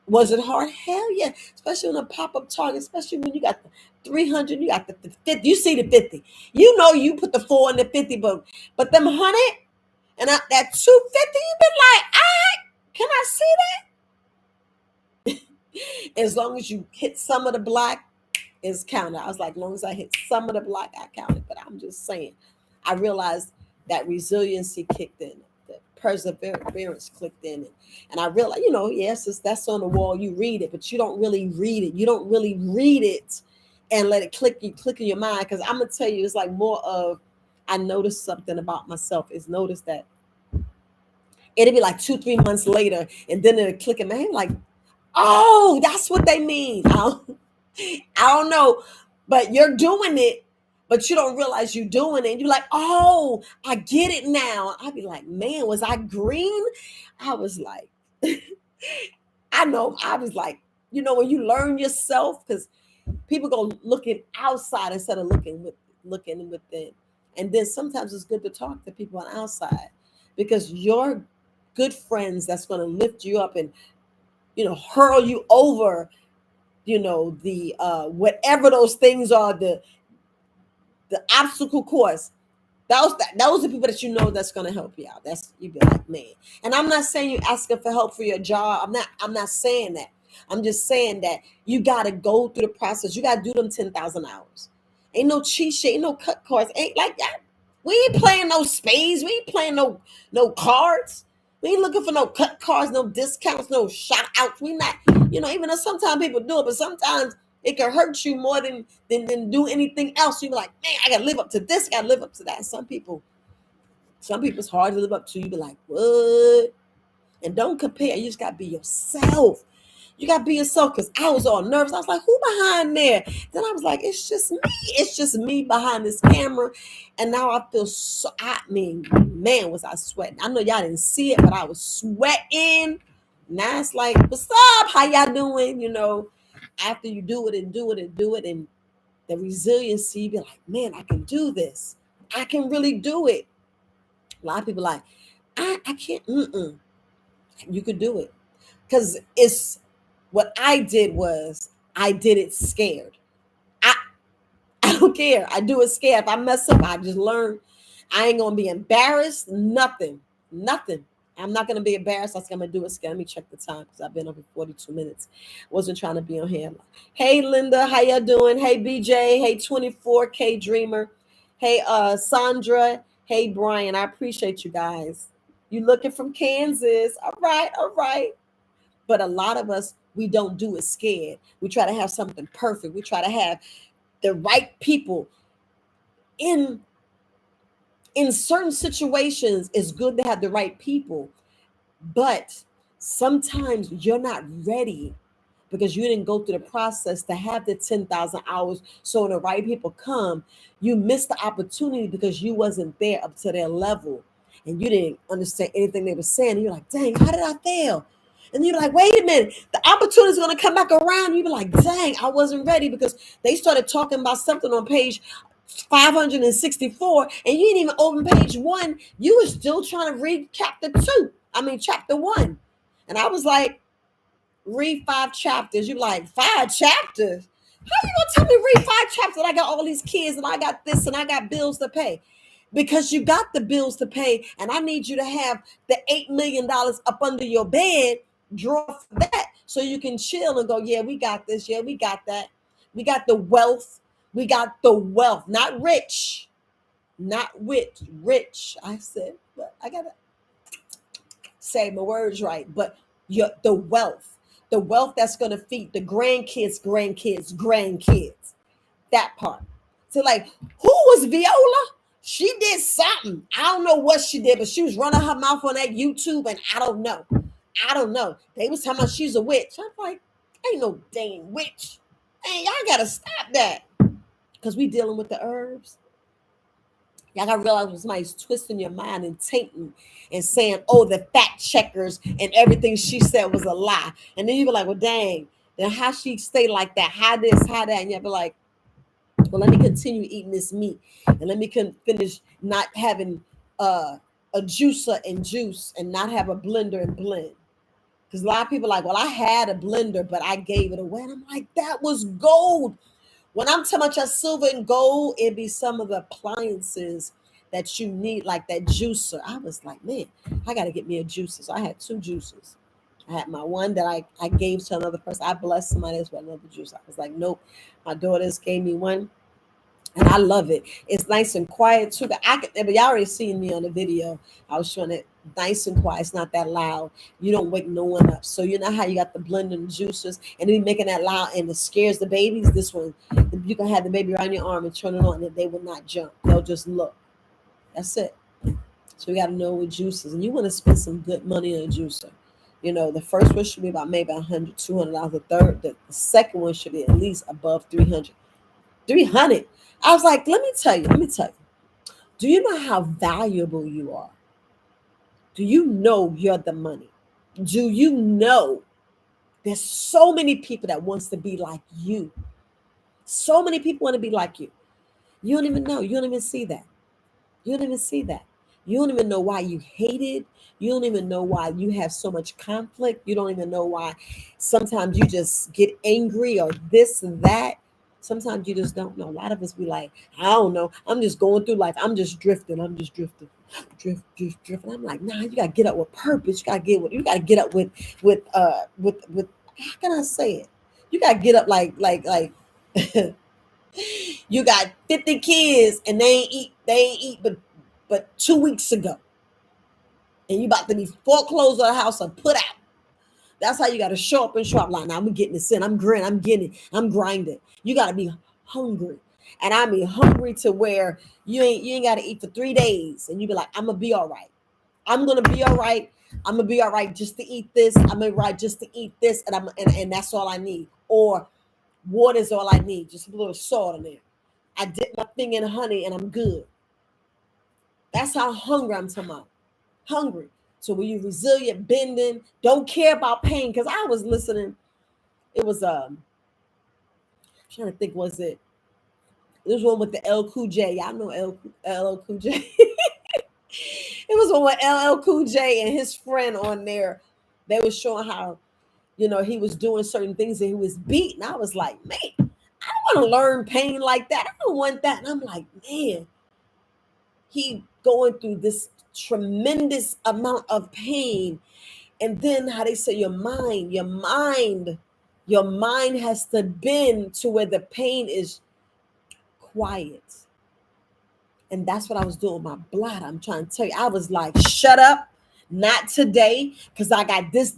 was it hard? Hell yeah. Especially on a pop-up target, especially when you got the 300, you got the 50. You see the 50. You put the 4 in the 50, but them 100, and that 250, you've been like, all right, can I see that? As long as you hit some of the block, is counted. I was like, as long as I hit some of the block, I counted. But I'm just saying, I realized that resiliency kicked in, the perseverance clicked in, and I realized, yes, that's on the wall. You read it, but you don't really read it. You don't really read it and let it click in your mind. Because I'm gonna tell you, it's like more of, I noticed something about myself. Is notice that it'll be like 2, 3 months later, and then it'll click in my head, like, oh, that's what they mean. I don't know, but you're doing it, but you don't realize you're doing it. You're like, oh, I get it now. I'd be like, man, was I green? I was like, I know. I was like, when you learn yourself, because people go looking outside instead of looking within. And then sometimes it's good to talk to people on outside, because your good friends that's going to lift you up and hurl you over the whatever those things are, the obstacle course. Those are people that that's going to help you out. That's, you be like, man. And I'm not saying you asking for help for your job. I'm not saying that. I'm just saying that you got to go through the process. You got to do them 10,000 hours. Ain't no cheat sheet, ain't no cut cards, ain't like that. We ain't playing no spades. We ain't playing no cards. We ain't looking for no cut cards, no discounts, no shout outs. We not, even though sometimes people do it, but sometimes it can hurt you more than do anything else. You be like, man, I gotta live up to this, I gotta live up to that. Some people it's hard to live up to. You be like, what? And don't compare. You just gotta be yourself. You gotta be yourself, because I was all nervous. I was like, who behind there? Then I was like, it's just me. It's just me behind this camera. And now I feel so, I mean, man, was I sweating. I know y'all didn't see it, but I was sweating. Now it's like, what's up? How y'all doing? After you do it and do it and do it, and the resiliency, you be like, man, I can do this. I can really do it. A lot of people like, I can't. You could do it. Because it's what I did was I did it scared. I I don't care. I do it scared. If I mess up, I just learn. I ain't gonna be embarrassed. Nothing. Nothing. I'm not gonna be embarrassed. I'm gonna do it scared. Let me check the time, because I've been over 42 minutes. Wasn't trying to be on here. Hey Linda, how y'all doing? Hey BJ, hey 24K Dreamer, hey Sandra, hey Brian. I appreciate you guys. You looking from Kansas. All right, all right. But a lot of us, we don't do it scared. We try to have something perfect. We try to have the right people. In certain situations, it's good to have the right people, but sometimes you're not ready, because you didn't go through the process to have the 10,000 hours. So when the right people come, you missed the opportunity because you wasn't there up to their level, and you didn't understand anything they were saying. And you're like, dang, how did I fail? And you're like, wait a minute, the opportunity is going to come back around. You be like, dang, I wasn't ready, because they started talking about something on page 564, and you didn't even open page 1. You were still trying to read chapter 1. And I was like, read 5 chapters. You like, 5 chapters? How you gonna tell me read 5 chapters and I got all these kids and I got this and I got bills to pay? Because you got the bills to pay, and I need you to have the $8 million up under your bed, draw for that, so you can chill and go, yeah, we got this, yeah, we got that. We got the wealth. We got the wealth, not rich. Not rich. I said, but I gotta say my words right. But the wealth that's gonna feed the grandkids. That part. So like, who was Viola? She did something. I don't know what she did, but she was running her mouth on that YouTube, and I don't know. They was talking about she's a witch. I'm like, ain't no dang witch. Hey, y'all gotta stop that. Because we dealing with the herbs. Y'all gotta realize when somebody's twisting your mind and tainting and saying, oh, the fact checkers and everything she said was a lie. And then you be like, well, dang, then how she stay like that? How this, how that? And you'll be like, well, let me continue eating this meat. And let me finish not having a juicer and juice, and not have a blender and blend. Because a lot of people are like, well, I had a blender, but I gave it away. And I'm like, that was gold. When I'm talking about your silver and gold, it'd be some of the appliances that you need, like that juicer. I was like, man, I got to get me a juicer. So I had 2 juicers. I had my one that I gave to another person. I blessed somebody else with another juice. I was like, nope. My daughters gave me one, and I love it. It's nice and quiet too. But but y'all already seen me on the video. I was showing it nice and quiet. It's not that loud. You don't wake no one up. So you know how you got the blending juices and then making that loud and it scares the babies. This one, you can have the baby right on your arm and turn it on, and they will not jump. They'll just look. That's it. So you got to know what juices, and you want to spend some good money on a juicer. You know, the first one should be about maybe $100, $200. The second one should be at least above 300. 300. I was like, let me tell you. Do you know how valuable you are? Do you know you're the money? Do you know there's so many people that wants to be like you? So many people want to be like you. You don't even know. You don't even see that. You don't even see that. You don't even know why you hate it. You don't even know why you have so much conflict. You don't even know why sometimes you just get angry or this and that. Sometimes you just don't know. A lot of us be like, I don't know. I'm just going through life. I'm just drifting. I'm just drifting. Drift. And I'm like, nah, you gotta get up with purpose. You gotta get up with how can I say it? You gotta get up like you got 50 kids and they ain't eat but 2 weeks ago. And you about to be foreclosed on the house or put out. That's how you gotta show up and show up like now I'm getting this in. I'm grinning, I'm getting it, I'm grinding. You gotta be hungry. And I mean hungry to where you ain't gotta eat for 3 days and you be like, I'm gonna be all right. I'm gonna be all right. I'm gonna be all right just to eat this. I'm gonna be right just to eat this, and that's all I need. Or water is all I need, just a little salt in there. I dip my thing in honey and I'm good. That's how hungry I'm talking about. Hungry. So when you resilient, bending, don't care about pain. Because I was listening. It was I'm trying to think, was it? There was one with the L Cool J. Y'all know L Cool J. It was one with LL Cool J and his friend on there. They was showing how, he was doing certain things and he was beaten. I was like, man, I don't want to learn pain like that. I don't want that. And I'm like, man, he going through this tremendous amount of pain. And then how they say your mind has to bend to where the pain is quiet. And that's what I was doing with my blood. I'm trying to tell you, I was like, shut up, not today, because I got this,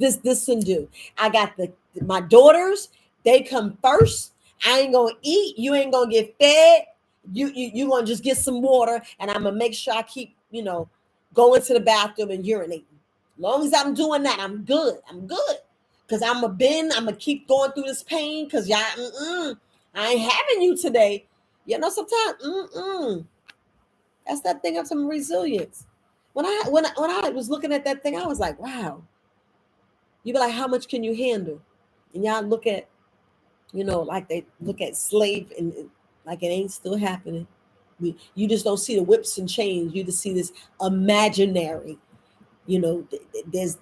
and do. I got my daughters, they come first. I ain't gonna eat, you ain't gonna get fed. You gonna just get some water, and I'm gonna make sure I keep, going to the bathroom and urinating. As long as I'm doing that, I'm good. I'm good. Cause I'm gonna keep going through this pain, cause y'all, I ain't having you today. Sometimes, that's that thing of some resilience. When I was looking at that thing, I was like, wow. You be like, how much can you handle? And y'all look at, like they look at slave and like it ain't still happening. You just don't see the whips and chains. You just see this imaginary. There's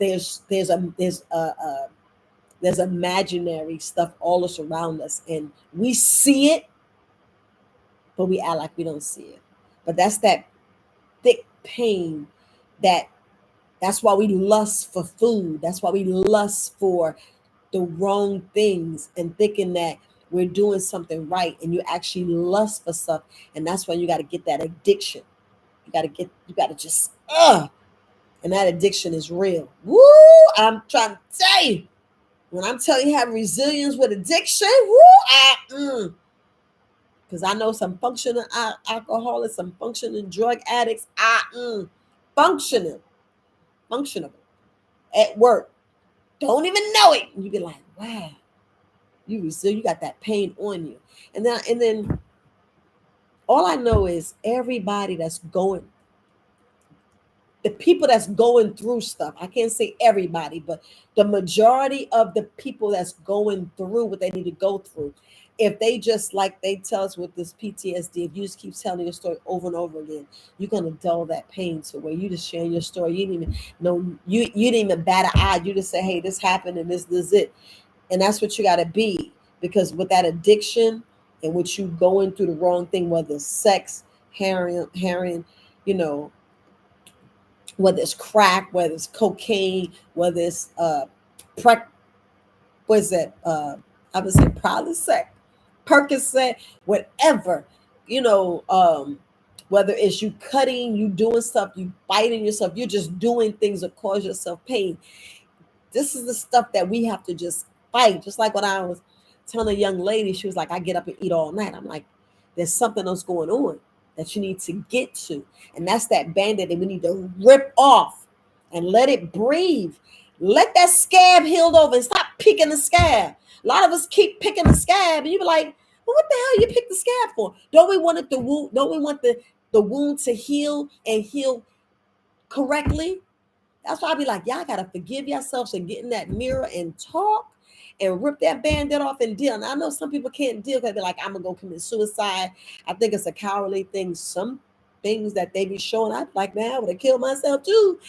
imaginary stuff all us around us, and we see it, but we act like we don't see it. But that's that thick pain that that's why we lust for food. That's why we lust for the wrong things and thinking that we're doing something right, and you actually lust for stuff. And that's why you got to get that addiction. You got to just and that addiction is real. Woo! I'm trying to tell you, when I'm telling you have resilience with addiction, because I know some functioning alcoholics, some functioning drug addicts, functioning, functionable at work, don't even know it. And you be like, wow, you got that pain on you. And then all I know is everybody that's going, the people that's going through stuff, I can't say everybody, but the majority of the people that's going through what they need to go through, if they just like they tell us with this PTSD, if you just keep telling your story over and over again, you're gonna dull that pain to where you just sharing your story. You didn't even know, you didn't even bat an eye. You just say, hey, this happened and this is it. And that's what you gotta be. Because with that addiction and with you going through the wrong thing, whether it's sex, heroin, you know, whether it's crack, whether it's cocaine, whether it's Was that I would say Prilosec, Percocet, whatever, you know, whether it's you cutting, you doing stuff, you biting yourself, you're just doing things that cause yourself pain. This is the stuff that we have to just fight. Just like when I was telling a young lady, she was like, I get up and eat all night. I'm like, there's something else going on that you need to get to. And that's that band-aid that we need to rip off and let it breathe. Let that scab heal over and stop picking the scab. A lot of us keep picking the scab, and you be like, well, what the hell you pick the scab for? Don't we want it the wound? Don't we want the wound to heal and heal correctly? That's why I be like, y'all gotta forgive yourselves and get in that mirror and talk and rip that band-aid off and deal. And I know some people can't deal because they're like, I'm gonna go commit suicide. I think it's a cowardly thing. Some things that they be showing, I'd like, man, I would have killed myself too.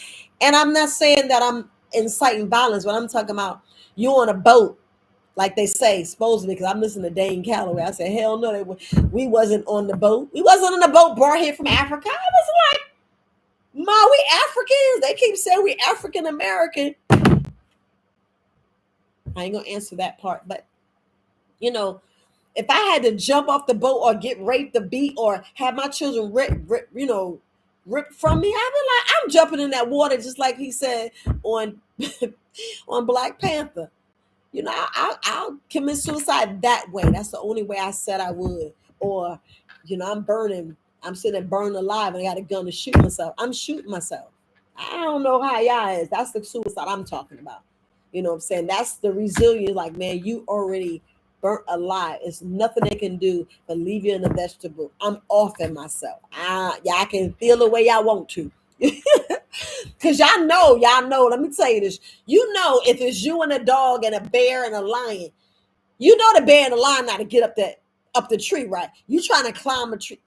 And I'm not saying that I'm inciting violence, but I'm talking about you on a boat, like they say, supposedly, because I'm listening to Dane Calloway. I said, hell no, we wasn't on the boat. We wasn't on the boat brought here from Africa. I was like, Ma, we Africans. They keep saying we African American. I ain't gonna answer that part, but you know, if I had to jump off the boat or get raped or beat or have my children ripped from me, I'd be like, I'm jumping in that water, just like he said on on Black Panther. You know, I'll commit suicide that way. That's the only way I said I would. Or, you know, I'm sitting there burning alive and I got a gun to shoot myself. I'm shooting myself. I don't know how y'all is. That's the suicide I'm talking about. You know what I'm saying? That's the resilience. Like, man, you already burnt alive. It's nothing they can do but leave you in a vegetable. I'm offing myself. Y'all can feel the way y'all want to. Because y'all know, let me tell you this. You know, if it's you and a dog and a bear and a lion, you know the bear and the lion not to get up the tree, right? You trying to climb a tree.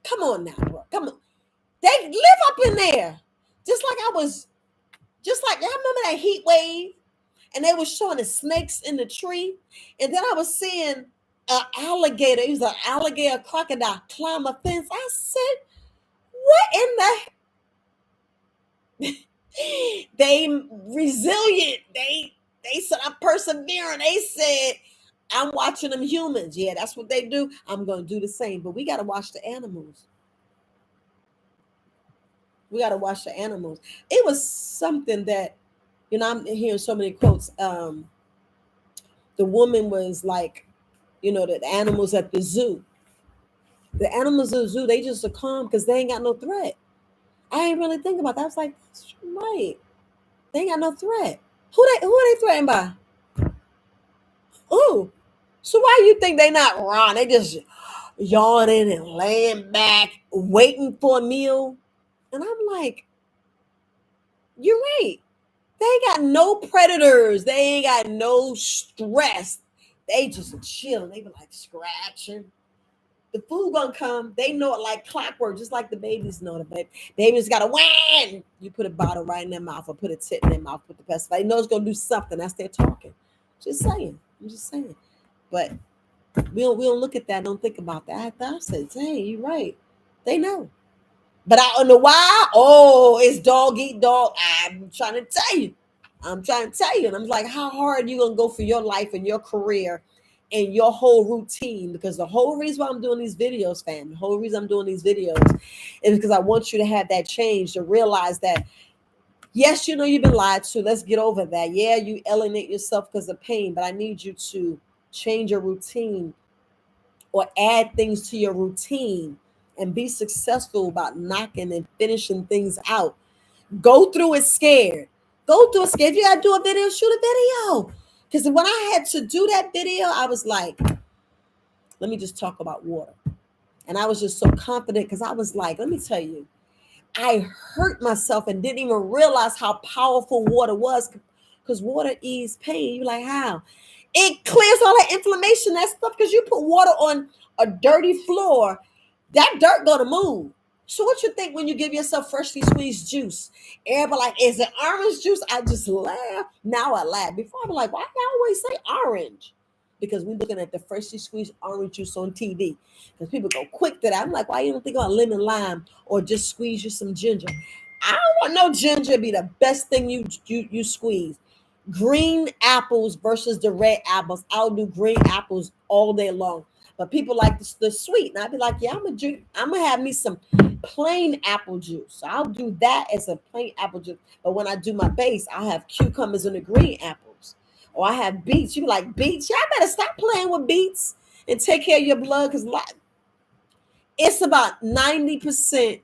Come on now, bro. Come on. They live up in there. Just like y'all remember that heat wave? And they were showing the snakes in the tree. And then I was seeing an alligator. It was an alligator crocodile climb a fence. I said, what in the they resilient. They said I'm persevering. They said I'm watching them humans. Yeah, that's what they do. I'm gonna do the same. But we gotta watch the animals. We gotta watch the animals. It was something that, you know, I'm hearing so many quotes. The woman was like, you know, the animals at the zoo. The animals at the zoo, they just are calm because they ain't got no threat. I ain't really think about that. I was like, that's right. They ain't got no threat. Who are they threatened by? Oh, so why you think they not wrong? They just yawning and laying back, waiting for a meal. And I'm like, you're right. They ain't got no predators. They ain't got no stress. They just chilling. They be like scratching. The food gonna come. They know it like clockwork, just like the babies know the babies gotta win. You put a bottle right in their mouth or put a tit in their mouth, put the pesticide. They know it's gonna do something. That's their talking. Just saying. I'm just saying. But we don't look at that, don't think about that. I said, dang, you're right. They know. But I don't know why. Oh, it's dog eat dog. I'm trying to tell you. And I'm like, how hard are you gonna go for your life and your career and your whole routine? Because the whole reason why I'm doing these videos, fam, the whole reason I'm doing these videos is because I want you to have that change, to realize that yes, you know you've been lied to. Let's get over that. Yeah, you alienate yourself because of pain, but I need you to change your routine or add things to your routine and be successful about knocking and finishing things out. Go through it scared. Go through it scared. If you gotta do a video, shoot a video. Because when I had to do that video, I was like, let me just talk about water. And I was just so confident because I was like, let me tell you, I hurt myself and didn't even realize how powerful water was, because water eases pain. You're like, how? It clears all that inflammation, that stuff, because you put water on a dirty floor, that dirt gonna move. So what you think when you give yourself freshly squeezed juice? Everybody like, is it orange juice? I just laugh. Now I laugh. Before I'm like, why do I always say orange? Because we're looking at the freshly squeezed orange juice on TV. Because people go quick to that. I'm like, why you don't think about lemon lime or just squeeze you some ginger? I don't want no ginger to be the best thing you squeeze. Green apples versus the red apples. I'll do green apples all day long. But people like the sweet. And I'd be like, yeah, I'm gonna have me some plain apple juice. So I'll do that as a plain apple juice. But when I do my base, I'll have cucumbers and the green apples. Or I have beets. You be like, beets? Y'all better stop playing with beets and take care of your blood, because it's about 90%.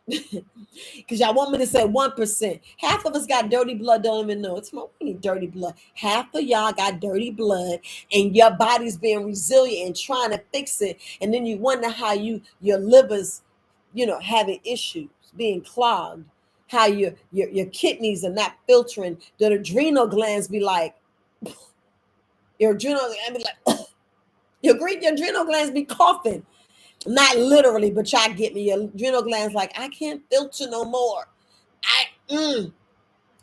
Because y'all want me to say 1%. Half of us got dirty blood, don't even know. It's my dirty blood. Half of y'all got dirty blood, and your body's being resilient and trying to fix it. And then you wonder how your liver's, having issues, being clogged, how your kidneys are not filtering. The adrenal glands be like, your adrenal glands be like, your adrenal glands be coughing. Not literally, but y'all get me. Your adrenal glands like, I can't filter no more. It'd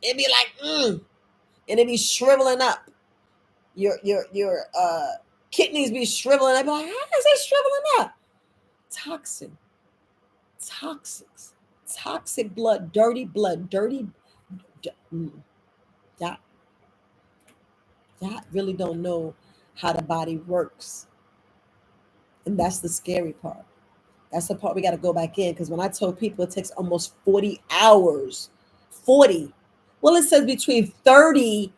be like, and it be shriveling up. Your kidneys be shriveling up. Like, how is it shriveling up? Toxic blood, dirty blood, that really don't know how the body works. And that's the scary part. That's the part we got to go back in, because when I told people it takes almost 40 hours, 40, well, it says between 30,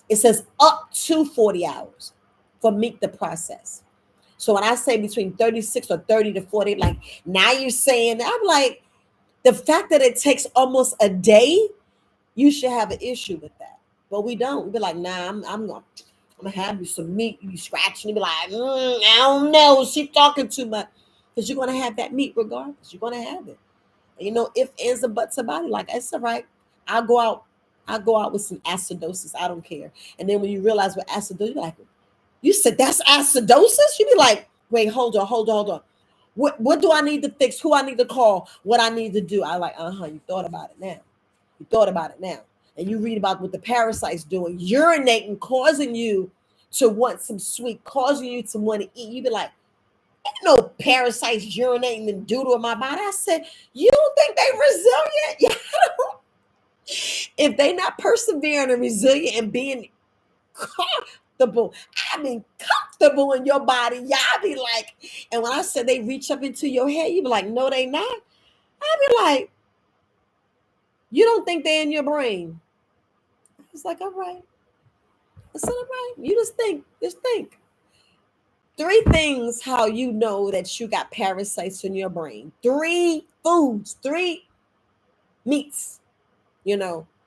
it says up to 40 hours for meat to process. So when I say between 36 or 30 to 40, like, now you're saying, I'm like, the fact that it takes almost a day, you should have an issue with that. But we don't. We be like, nah, I'm gonna have you some meat. You scratching and be like, I don't know, she talking too much. Because you're gonna have that meat regardless. You're gonna have it. And if ands and buts about it, like, it's all right. I'll go out with some acidosis. I don't care. And then when you realize what acidosis, you're like, you said that's acidosis? You be like, wait, hold on. What do I need to fix? Who I need to call? What I need to do? I like, you thought about it now. And you read about what the parasites doing, urinating, causing you to want some sweet, causing you to want to eat. You be like, ain't no parasites urinating and doodle in my body. I said, you don't think they resilient? If they not persevering and resilient and being comfortable, I mean comfortable in your body, y'all be like, and when I said they reach up into your head, you be like, no, they not. I be like, you don't think they're in your brain? It's like, all right. I said, all right. You just think. 3 things how you know that you got parasites in your brain. 3 foods, 3 meats.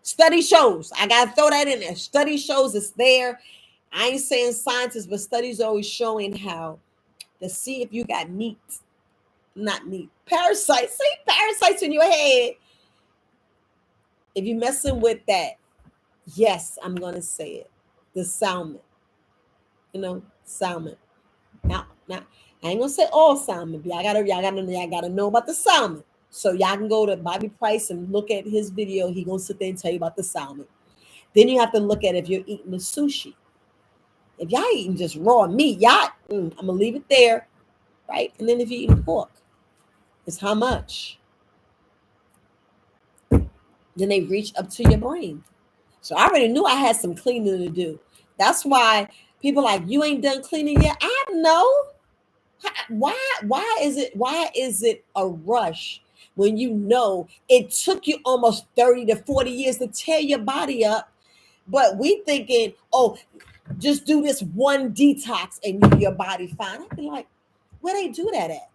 Study shows. I gotta throw that in there. Study shows it's there. I ain't saying scientists, but studies always showing how to see if you got meat, not meat. Parasites. See parasites in your head. If you messing with that, yes, I'm gonna say it. The salmon. Salmon. Now, I ain't gonna say all salmon. Y'all gotta know about the salmon. So y'all can go to Bobby Price and look at his video. He gonna sit there and tell you about the salmon. Then you have to look at if you're eating the sushi. If y'all eating just raw meat, I'm gonna leave it there, right? And then if you're eating pork, it's how much. Then they reach up to your brain. So I already knew I had some cleaning to do. That's why people like, you ain't done cleaning yet. I know. Why is it a rush when you know it took you almost 30 to 40 years to tear your body up? But we thinking, oh, just do this one detox and your body fine. I'd be like, where they do that at?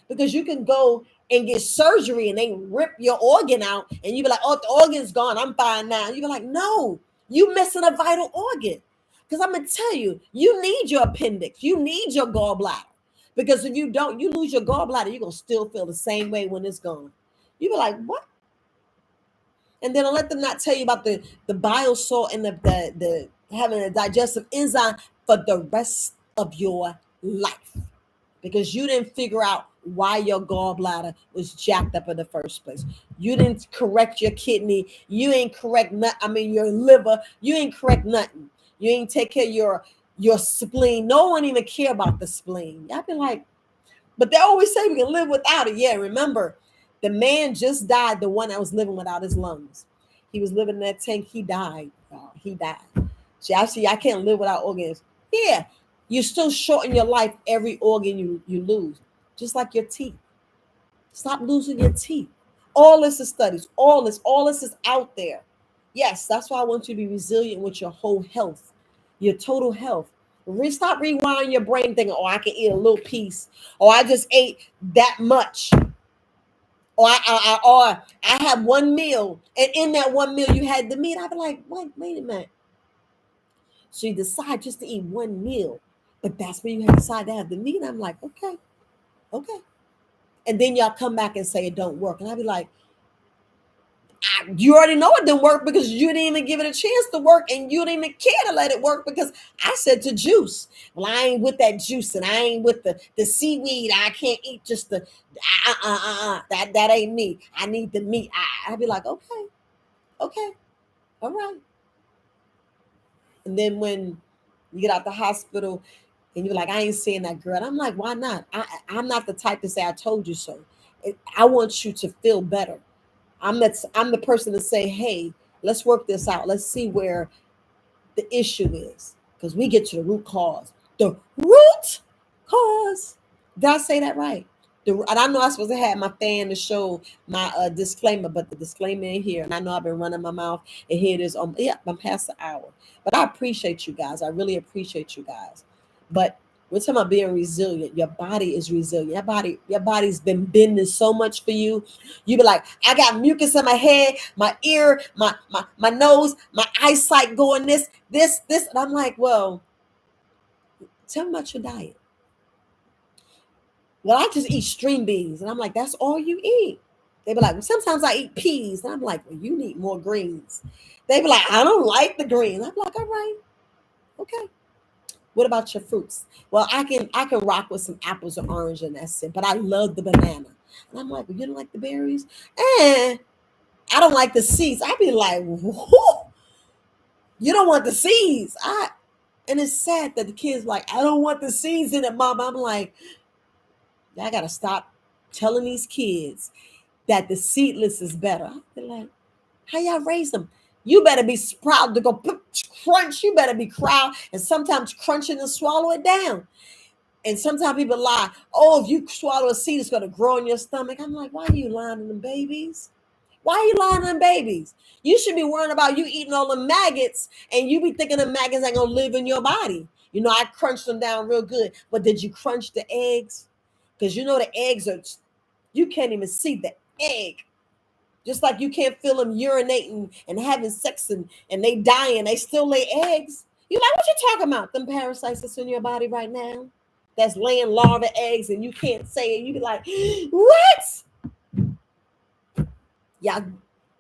Because you can go and get surgery and they rip your organ out and you be like, oh, the organ's gone, I'm fine now. You be like, no, you missing a vital organ. Because I'm gonna tell you, you need your appendix, you need your gallbladder. Because if you don't, you lose your gallbladder, you're gonna still feel the same way when it's gone. You be like, what? And then I'll let them not tell you about the bile salt and the having a digestive enzyme for the rest of your life. Because you didn't figure out why your gallbladder was jacked up in the first place. You didn't correct your kidney. You ain't correct your liver. You ain't correct nothing. You ain't take care of your spleen. No one even care about the spleen. Y'all be like, but they always say we can live without it. Yeah, remember, the man just died, the one that was living without his lungs. He was living in that tank. He died. He died. See, I can't live without organs. Yeah, you still shorten your life every organ you lose, just like your teeth. Stop losing your teeth. All this is studies. All this is out there. Yes, that's why I want you to be resilient with your whole health, your total health. Stop rewinding your brain thinking, oh, I can eat a little piece, or I just ate that much, or I had one meal, and in that one meal you had the meat. I'd be like, wait a minute. So you decide just to eat one meal, but that's when you decide to have the meat. I'm like, okay, okay. And then y'all come back and say it don't work. And I'd be like, you already know it didn't work because you didn't even give it a chance to work, and you didn't even care to let it work because I said to juice. Well, I ain't with that juice, and I ain't with the seaweed. I can't eat just the that ain't me. I need the meat. I'd be like, okay, all right. And then when you get out the hospital and you're like, I ain't seeing that girl. And I'm like, why not? I'm not the type to say I told you so. I want you to feel better. I'm the person to say, hey, let's work this out. Let's see where the issue is. Because we get to the root cause. The root cause. Did I say that right? And I know I'm supposed to have my fan to show my disclaimer, but the disclaimer in here, and I know I've been running my mouth, and here it is. Yeah, I'm past the hour. But I appreciate you guys. I really appreciate you guys. But we're talking about being resilient. Your body is resilient. Your body's been bending so much for you. You be like, I got mucus in my head, my ear, my nose, my eyesight going this. And I'm like, well, tell me about your diet. Well, I just eat string beans. And I'm like, that's all you eat? They be like, well, sometimes I eat peas. And I'm like, well, you need more greens. They be like, I don't like the greens. I'm like, all right, okay. What about your fruits? Well, I can rock with some apples or orange and that's it. But I love the banana. And I'm like, well, you don't like the berries? And I don't like the seeds. I'd be like, whoa, you don't want the seeds. And it's sad that the kids like, I don't want the seeds in it, Mom. I'm like, I gotta stop telling these kids that the seedless is better. I be like, how y'all raise them? You better be proud to go crunch. You better be proud and sometimes crunching and swallow it down. And sometimes people lie. Oh, if you swallow a seed, it's gonna grow in your stomach. I'm like, why are you lying to them babies? Why are you lying to them babies? You should be worrying about you eating all the maggots, and you be thinking the maggots ain't gonna live in your body. You know, I crunched them down real good, but did you crunch the eggs? Because you know the eggs are, you can't even see the egg. Just like you can't feel them urinating and having sex and they dying, they still lay eggs. You like, what you talking about? Them parasites that's in your body right now, that's laying larva eggs, and you can't say it. You be like, what? Yeah,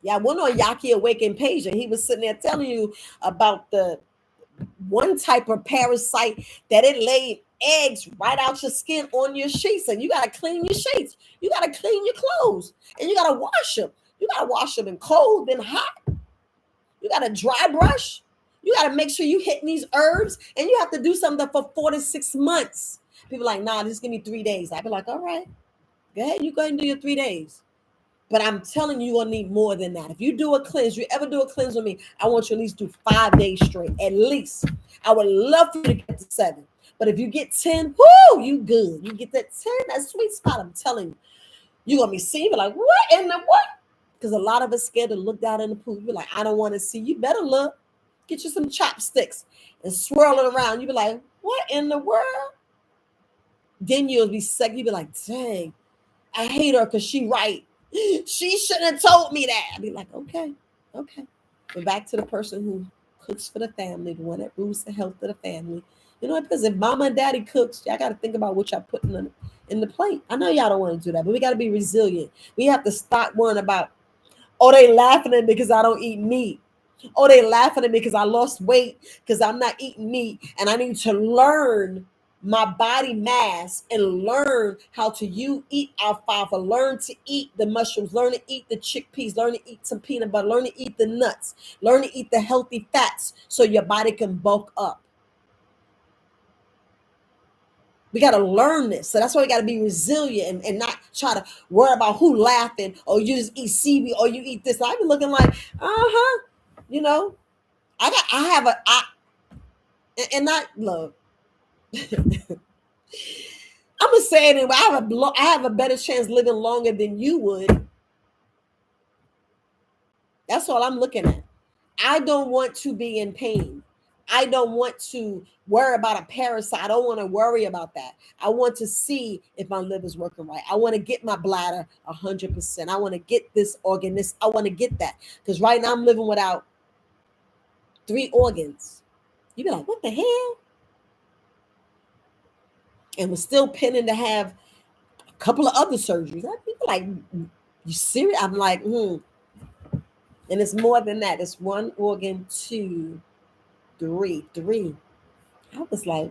yeah. One on Yaki Awaken page, and he was sitting there telling you about the one type of parasite that it laid eggs right out your skin on your sheets, and you gotta clean your sheets. You gotta clean your clothes, and you gotta wash them. You gotta wash them in cold, then hot. You gotta dry brush. You gotta make sure you hitting these herbs, and you have to do something for 4 to 6 months. People like, nah, just give me 3 days. I'd be like, all right, go ahead. You go ahead and do your 3 days. But I'm telling you, you're gonna need more than that. If you do a cleanse, you ever do a cleanse with me, I want you at least do 5 days straight, at least. I would love for you to get to 7. But if you get 10, whoo, you good. You get that 10, that sweet spot. I'm telling you, you're gonna be seeing like, what in the what? Because a lot of us scared to look down in the pool. You're like, I don't want to see. You better look. Get you some chopsticks and swirl it around. You be like, what in the world? Then you'll be sick. You'll be like, dang, I hate her because she right. She shouldn't have told me that. I'd be like, okay. But back to the person who cooks for the family, the one that rules the health of the family. You know, because if mama and daddy cooks, y'all got to think about what y'all putting in the plate. I know y'all don't want to do that, but we got to be resilient. We have to stop worrying about, oh, they laughing at me because I don't eat meat. Oh, they laughing at me because I lost weight because I'm not eating meat. And I need to learn my body mass and learn how to eat alfalfa, learn to eat the mushrooms, learn to eat the chickpeas, learn to eat some peanut butter, learn to eat the nuts, learn to eat the healthy fats so your body can bulk up. We got to learn this. So that's why we got to be resilient and not try to worry about who laughing or you just eat seaweed or you eat this. I be looking like, uh-huh, you know, I have a, I, and not love. I'm gonna say it anyway. I have a better chance living longer than you would. That's all I'm looking at. I don't want to be in pain. I don't want to worry about a parasite. I don't want to worry about that. I want to see if my liver's working right. I want to get my bladder 100%. I want to get this organ. I want to get that because right now I'm living without 3 organs. You be like, what the hell? And we're still pending to have a couple of other surgeries. I be like, you serious? I'm like, And it's more than that. It's 1 organ, 2, 3, 3. I was like,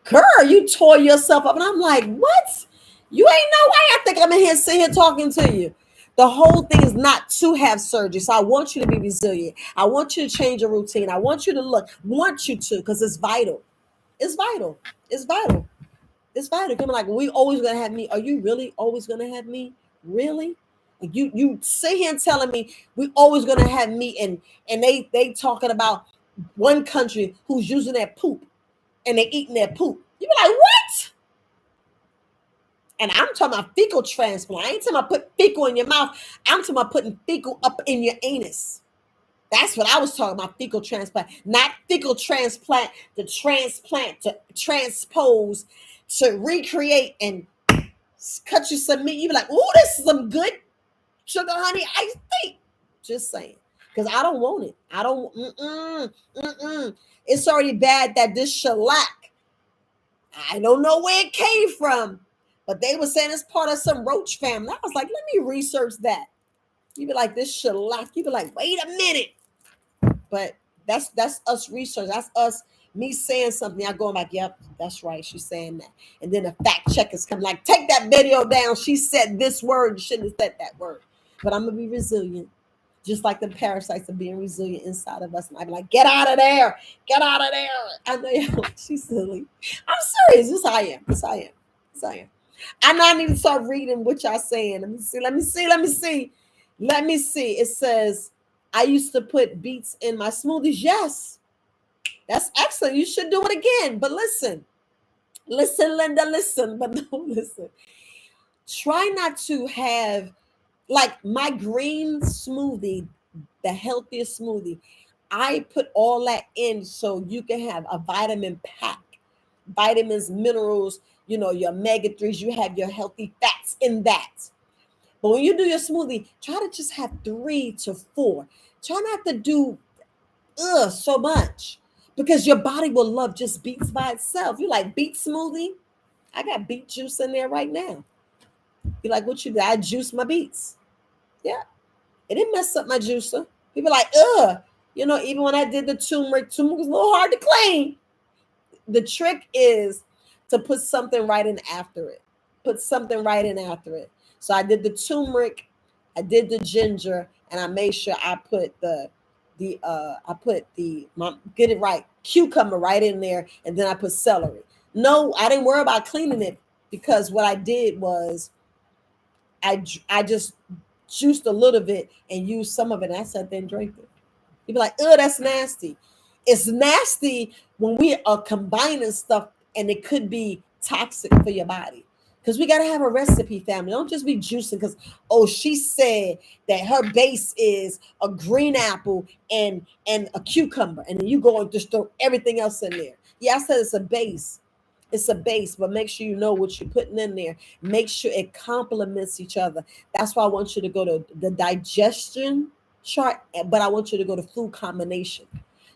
girl, you tore yourself up. And I'm like, what? You ain't no way. I think I'm in here sitting here talking to you. The whole thing is not to have surgery. So I want you to be resilient. I want you to change your routine. I want you to want you to, because it's vital. It's vital. It's vital. It's vital. Come like, we always gonna have me. Are you really always gonna have me? Really? Like you sit here and telling me we always gonna have meat and they talking about one country who's using their poop and they eating their poop. You be like, what? And I'm talking about fecal transplant. I ain't talking about putting fecal in your mouth. I'm talking about putting fecal up in your anus. That's what I was talking about, fecal transplant. Not fecal transplant, to transplant, to transpose, to recreate and cut you some meat. You be like, oh, this is some good sugar honey iced tea. Just saying. Because I don't want it. I don't, It's already bad that this shellac, I don't know where it came from, but they were saying it's part of some roach family. I was like, let me research that. You be like, this shellac. You be like, wait a minute. But that's us research. That's us, me saying something. I going like, yep, that's right. She's saying that. And then the fact checkers come like, take that video down. She said this word. You shouldn't have said that word. But I'm going to be resilient. Just like the parasites are being resilient inside of us. And I'm like, get out of there. Get out of there. I know she's silly. I'm serious. This I am. This I am. This I am. I now need to start reading what y'all saying. Let me see. It says, I used to put beets in my smoothies. Yes. That's excellent. You should do it again. But listen, Linda, listen. But no, listen. Try not to have, like my green smoothie, the healthiest smoothie. I put all that in so you can have a vitamin pack, vitamins, minerals, your omega-3s, you have your healthy fats in that. But when you do your smoothie, try to just have 3 to 4. Try not to do so much because your body will love just beets by itself. You like beet smoothie? I got beet juice in there right now. You like what you did? I juice my beets. Yeah. It didn't mess up my juicer. People like, even when I did the turmeric was a little hard to clean. The trick is to put something right in after it. So I did the turmeric, I did the ginger, and I made sure I put get it right, cucumber right in there, and then I put celery. No, I didn't worry about cleaning it because what I did was I just juiced a little bit and used some of it, and I sat there and drank it. You'd be like, oh, that's nasty. It's nasty when we are combining stuff and it could be toxic for your body. Because we got to have a recipe, family. Don't just be juicing because, she said that her base is a green apple and a cucumber. And then you go and just throw everything else in there. Yeah, I said it's a base. It's a base, but make sure you know what you're putting in there. Make sure it complements each other. That's why I want you to go to the digestion chart, but I want you to go to food combination.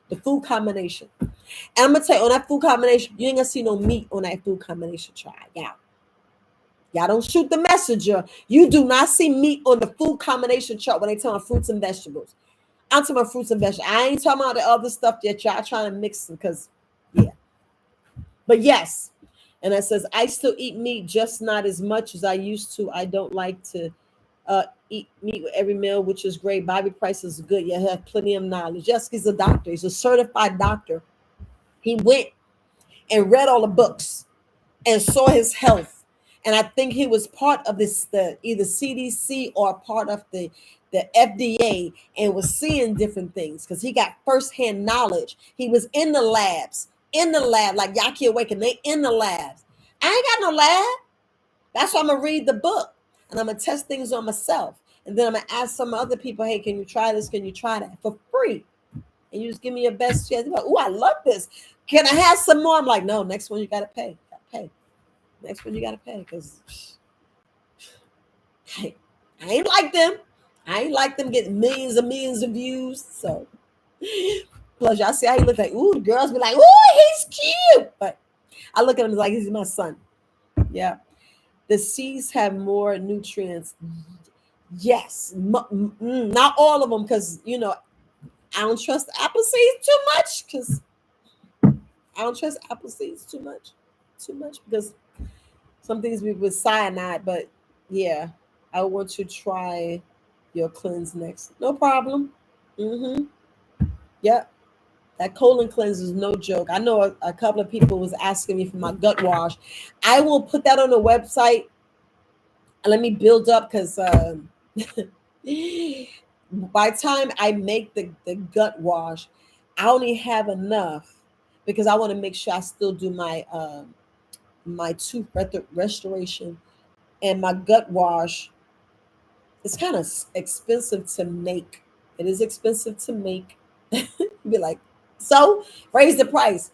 The food combination. And I'm going to tell you, on that food combination, you ain't going to see no meat on that food combination chart. Y'all don't shoot the messenger. You do not see meat on the food combination chart when they talk about fruits and vegetables. I'm talking about fruits and vegetables. I ain't talking about the other stuff that y'all trying to mix because, yeah. But yes, and it says, I still eat meat, just not as much as I used to. I don't like to eat meat with every meal, which is great. Bobby Price is good. You have plenty of knowledge. Yes, he's a doctor. He's a certified doctor. He went and read all the books. and saw his health. And I think he was part of this, the either CDC or part of the FDA, and was seeing different things because he got firsthand knowledge. He was in the lab, like Yaki Awaken, they in the labs. I ain't got no lab. That's why I'm gonna read the book and I'm gonna test things on myself. And then I'm gonna ask some other people, hey, can you try this? Can you try that for free? And you just give me your best chance. Like, oh, I love this. Can I have some more? I'm like, no, next one you gotta pay. You gotta pay. Next one you gotta pay because I ain't like them. I ain't like them getting millions of views. So plus y'all see how he look like, ooh, the girls be like, ooh, he's cute. But I look at him like he's my son. Yeah. The seeds have more nutrients. Yes. Not all of them, because I don't trust apple seeds too much. Because I don't trust apple seeds too much. Too much because some things with cyanide, but yeah, I want to try your cleanse next. No problem. Mm-hmm. Yep. That colon cleanse is no joke. I know a couple of people was asking me for my gut wash. I will put that on the website. And let me build up because by the time I make the gut wash, I only have enough because I want to make sure I still do my tooth restoration and my gut wash. It's kind of expensive to make. It is expensive to make. Be like, so raise the price.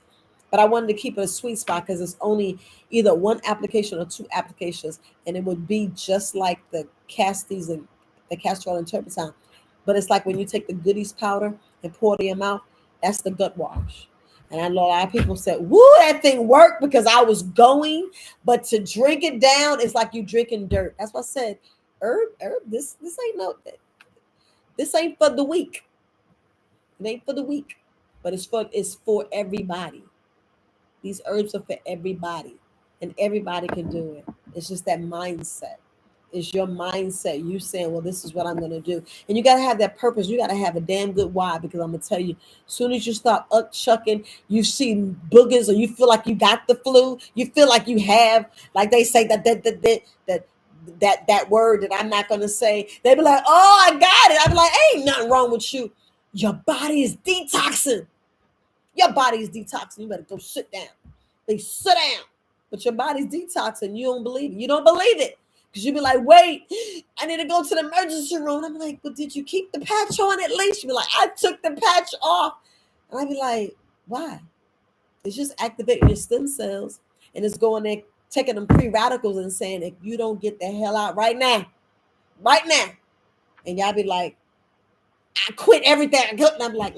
But I wanted to keep it a sweet spot because it's only either one application or two applications, and it would be just like the casties and the castor oil and turpentine. But it's like when you take the goodies powder and pour it in your mouth, that's the gut wash. And I know a lot of people said, "Woo, that thing worked," because I was going, but to drink it down, it's like you drinking dirt. That's what I said. Herb, this ain't this ain't for the weak. It ain't for the weak, but it's for everybody. These herbs are for everybody, and everybody can do it. It's just that mindset. It's your mindset. You saying, "Well, this is what I'm going to do," and you got to have that purpose. You got to have a damn good why. Because I'm gonna tell you, as soon as you start up chucking, you see boogers, or you feel like you got the flu. You feel like you have, like they say that word that I'm not going to say. They be like, "Oh, I got it." I be like, "Ain't nothing wrong with you. Your body is detoxing. Your body is detoxing. You better go sit down. They sit down." But your body's detoxing. You don't believe it. You don't believe it. Because you be like, "Wait, I need to go to the emergency room." I'm like, "But did you keep the patch on at least?" You be like, "I took the patch off." And I be like, "Why?" It's just activating your stem cells. And it's going there, taking them free radicals and saying, "If you don't get the hell out right now." And y'all be like, "I quit everything." And I'm like,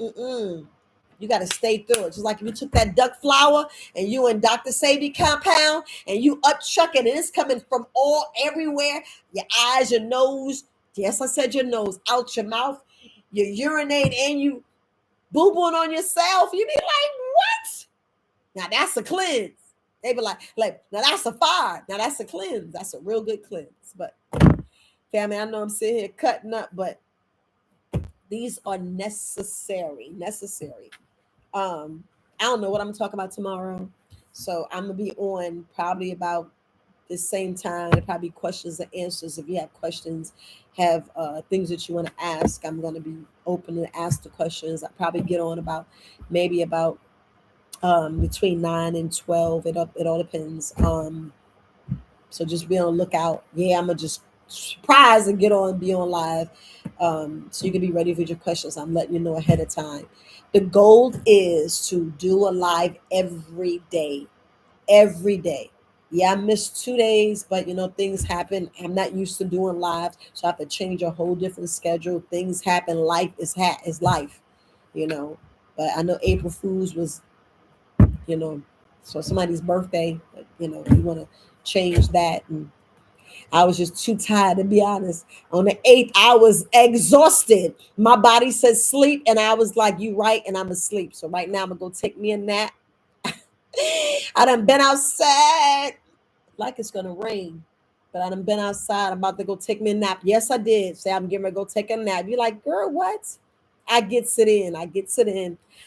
you got to stay through it. Just like if you took that duck flour and you and Dr. Sadie compound and you upchuck it and it's coming from all everywhere, your eyes, your nose. Yes, I said your nose, out your mouth. You urinate and you boo-booing on yourself. You be like, what? Now that's a cleanse. They be like, now that's a fire. Now that's a cleanse. That's a real good cleanse. But family, I know I'm sitting here cutting up, but these are necessary. I don't know what I'm gonna talk about tomorrow. So I'm gonna be on probably about the same time. It'll probably be questions and answers. If you have questions, have things that you want to ask, I'm gonna be open to ask the questions. I probably get on about maybe about between 9 and 12. It all depends. So just be on the lookout. Yeah, I'm gonna just surprise and get on, be on live. So you can be ready with your questions. I'm letting you know ahead of time. The goal is to do a live every day. Every day. Yeah, I missed 2 days, but things happen. I'm not used to doing live, so I have to change a whole different schedule. Things happen. Life is life, you know. But I know April Fools was, you know, so somebody's birthday. But, you want to change that, and I was just too tired, to be honest. On the 8th, I was exhausted. My body said sleep, and I was like, "You right," and I'm asleep. So right now, I'm gonna go take me a nap. I done been outside like it's gonna rain, but I done been outside. I'm about to go take me a nap. Yes, I did. Say I'm getting ready to go take a nap. You're like, "Girl, what?" I get sit in.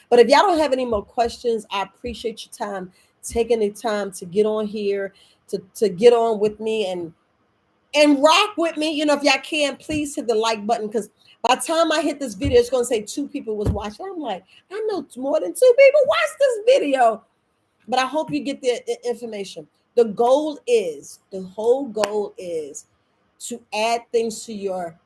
But if y'all don't have any more questions, I appreciate your time taking the time to get on here, to get on with me and rock with me. If y'all can, please hit the like button, because by the time I hit this video, it's gonna say 2 people was watching. I'm like, I know more than 2 people watched this video. But I hope you get the information. The whole goal is to add things to your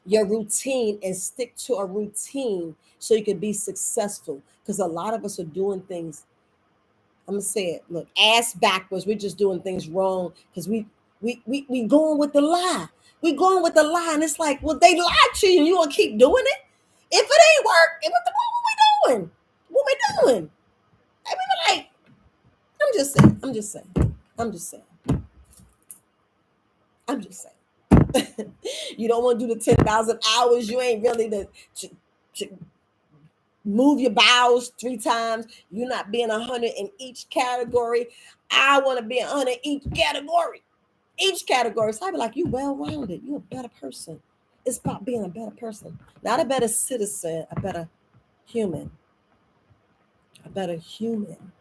routine and stick to a routine so you can be successful. Because a lot of us are doing things, I'm gonna say it, look, ass backwards. We're just doing things wrong because we going with the lie. We going with the lie, and it's like, well, they lied to you, and you gonna keep doing it. If it ain't work, what we doing? What we doing? I mean, like, I'm just saying. I'm just saying. I'm just saying. I'm just saying. You don't want to do the 10,000 hours. You ain't really to move your bowels 3 times. You're not being 100 in each category. I want to be 100 each category. Each category. So I be like, you well-rounded. You're a better person. It's about being a better person. Not a better citizen, a better human. A better human.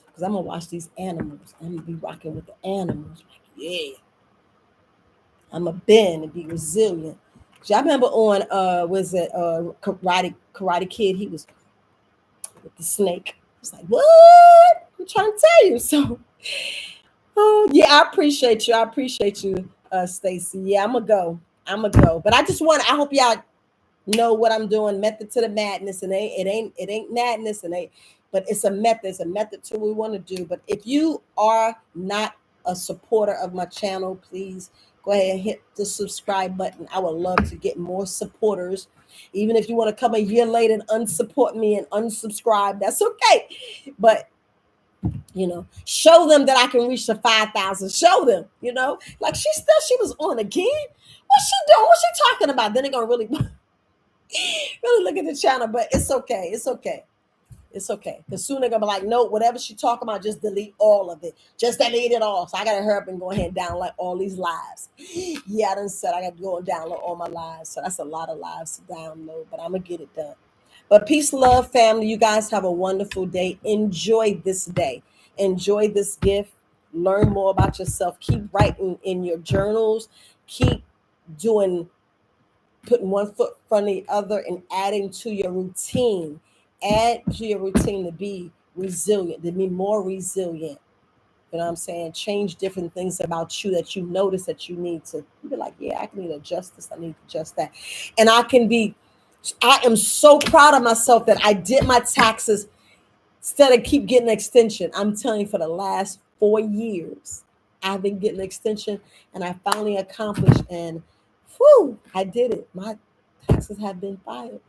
Because I'm going to watch these animals. I'm going to be rocking with the animals. Like, yeah. I'm a bend and be resilient. I remember on was it Karate Kid? He was with the snake. It's like, what? I'm trying to tell you. So, oh yeah, I appreciate you. I appreciate you, Stacy. Yeah, I'm gonna go. But I hope y'all know what I'm doing. Method to the madness, and it ain't madness, but it's a method. It's a method to what we want to do. But if you are not a supporter of my channel, please go ahead and hit the subscribe button. I would love to get more supporters. Even if you want to come a year later and unsupport me and unsubscribe, that's okay. But show them that I can reach the 5,000. Show them, like she was on again. What's she doing? What's she talking about? Then they're gonna really look at the channel. But it's okay. It's okay. It's okay. Because soon they're gonna be like, no, whatever she talking about, just delete all of it. Just delete it all. So I gotta hurry up and go ahead and download all these lives. Yeah, I done said I gotta go and download all my lives. So that's a lot of lives to download, but I'm gonna get it done. But peace, love, family. You guys have a wonderful day. Enjoy this day. Enjoy this gift. Learn more about yourself. Keep writing in your journals. Keep putting one foot in front of the other and adding to your routine. Add to your routine to be resilient, to be more resilient. You know what I'm saying? Change different things about you that you notice that you need to be like, yeah, I need to adjust this. I need to adjust that. And I am so proud of myself that I did my taxes instead of keep getting an extension. I'm telling you, for the last 4 years, I've been getting an extension, and I finally accomplished, and whew, I did it. My taxes have been filed.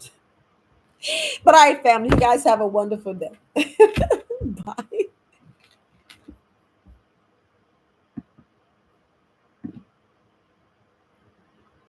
But all right, family, you guys have a wonderful day.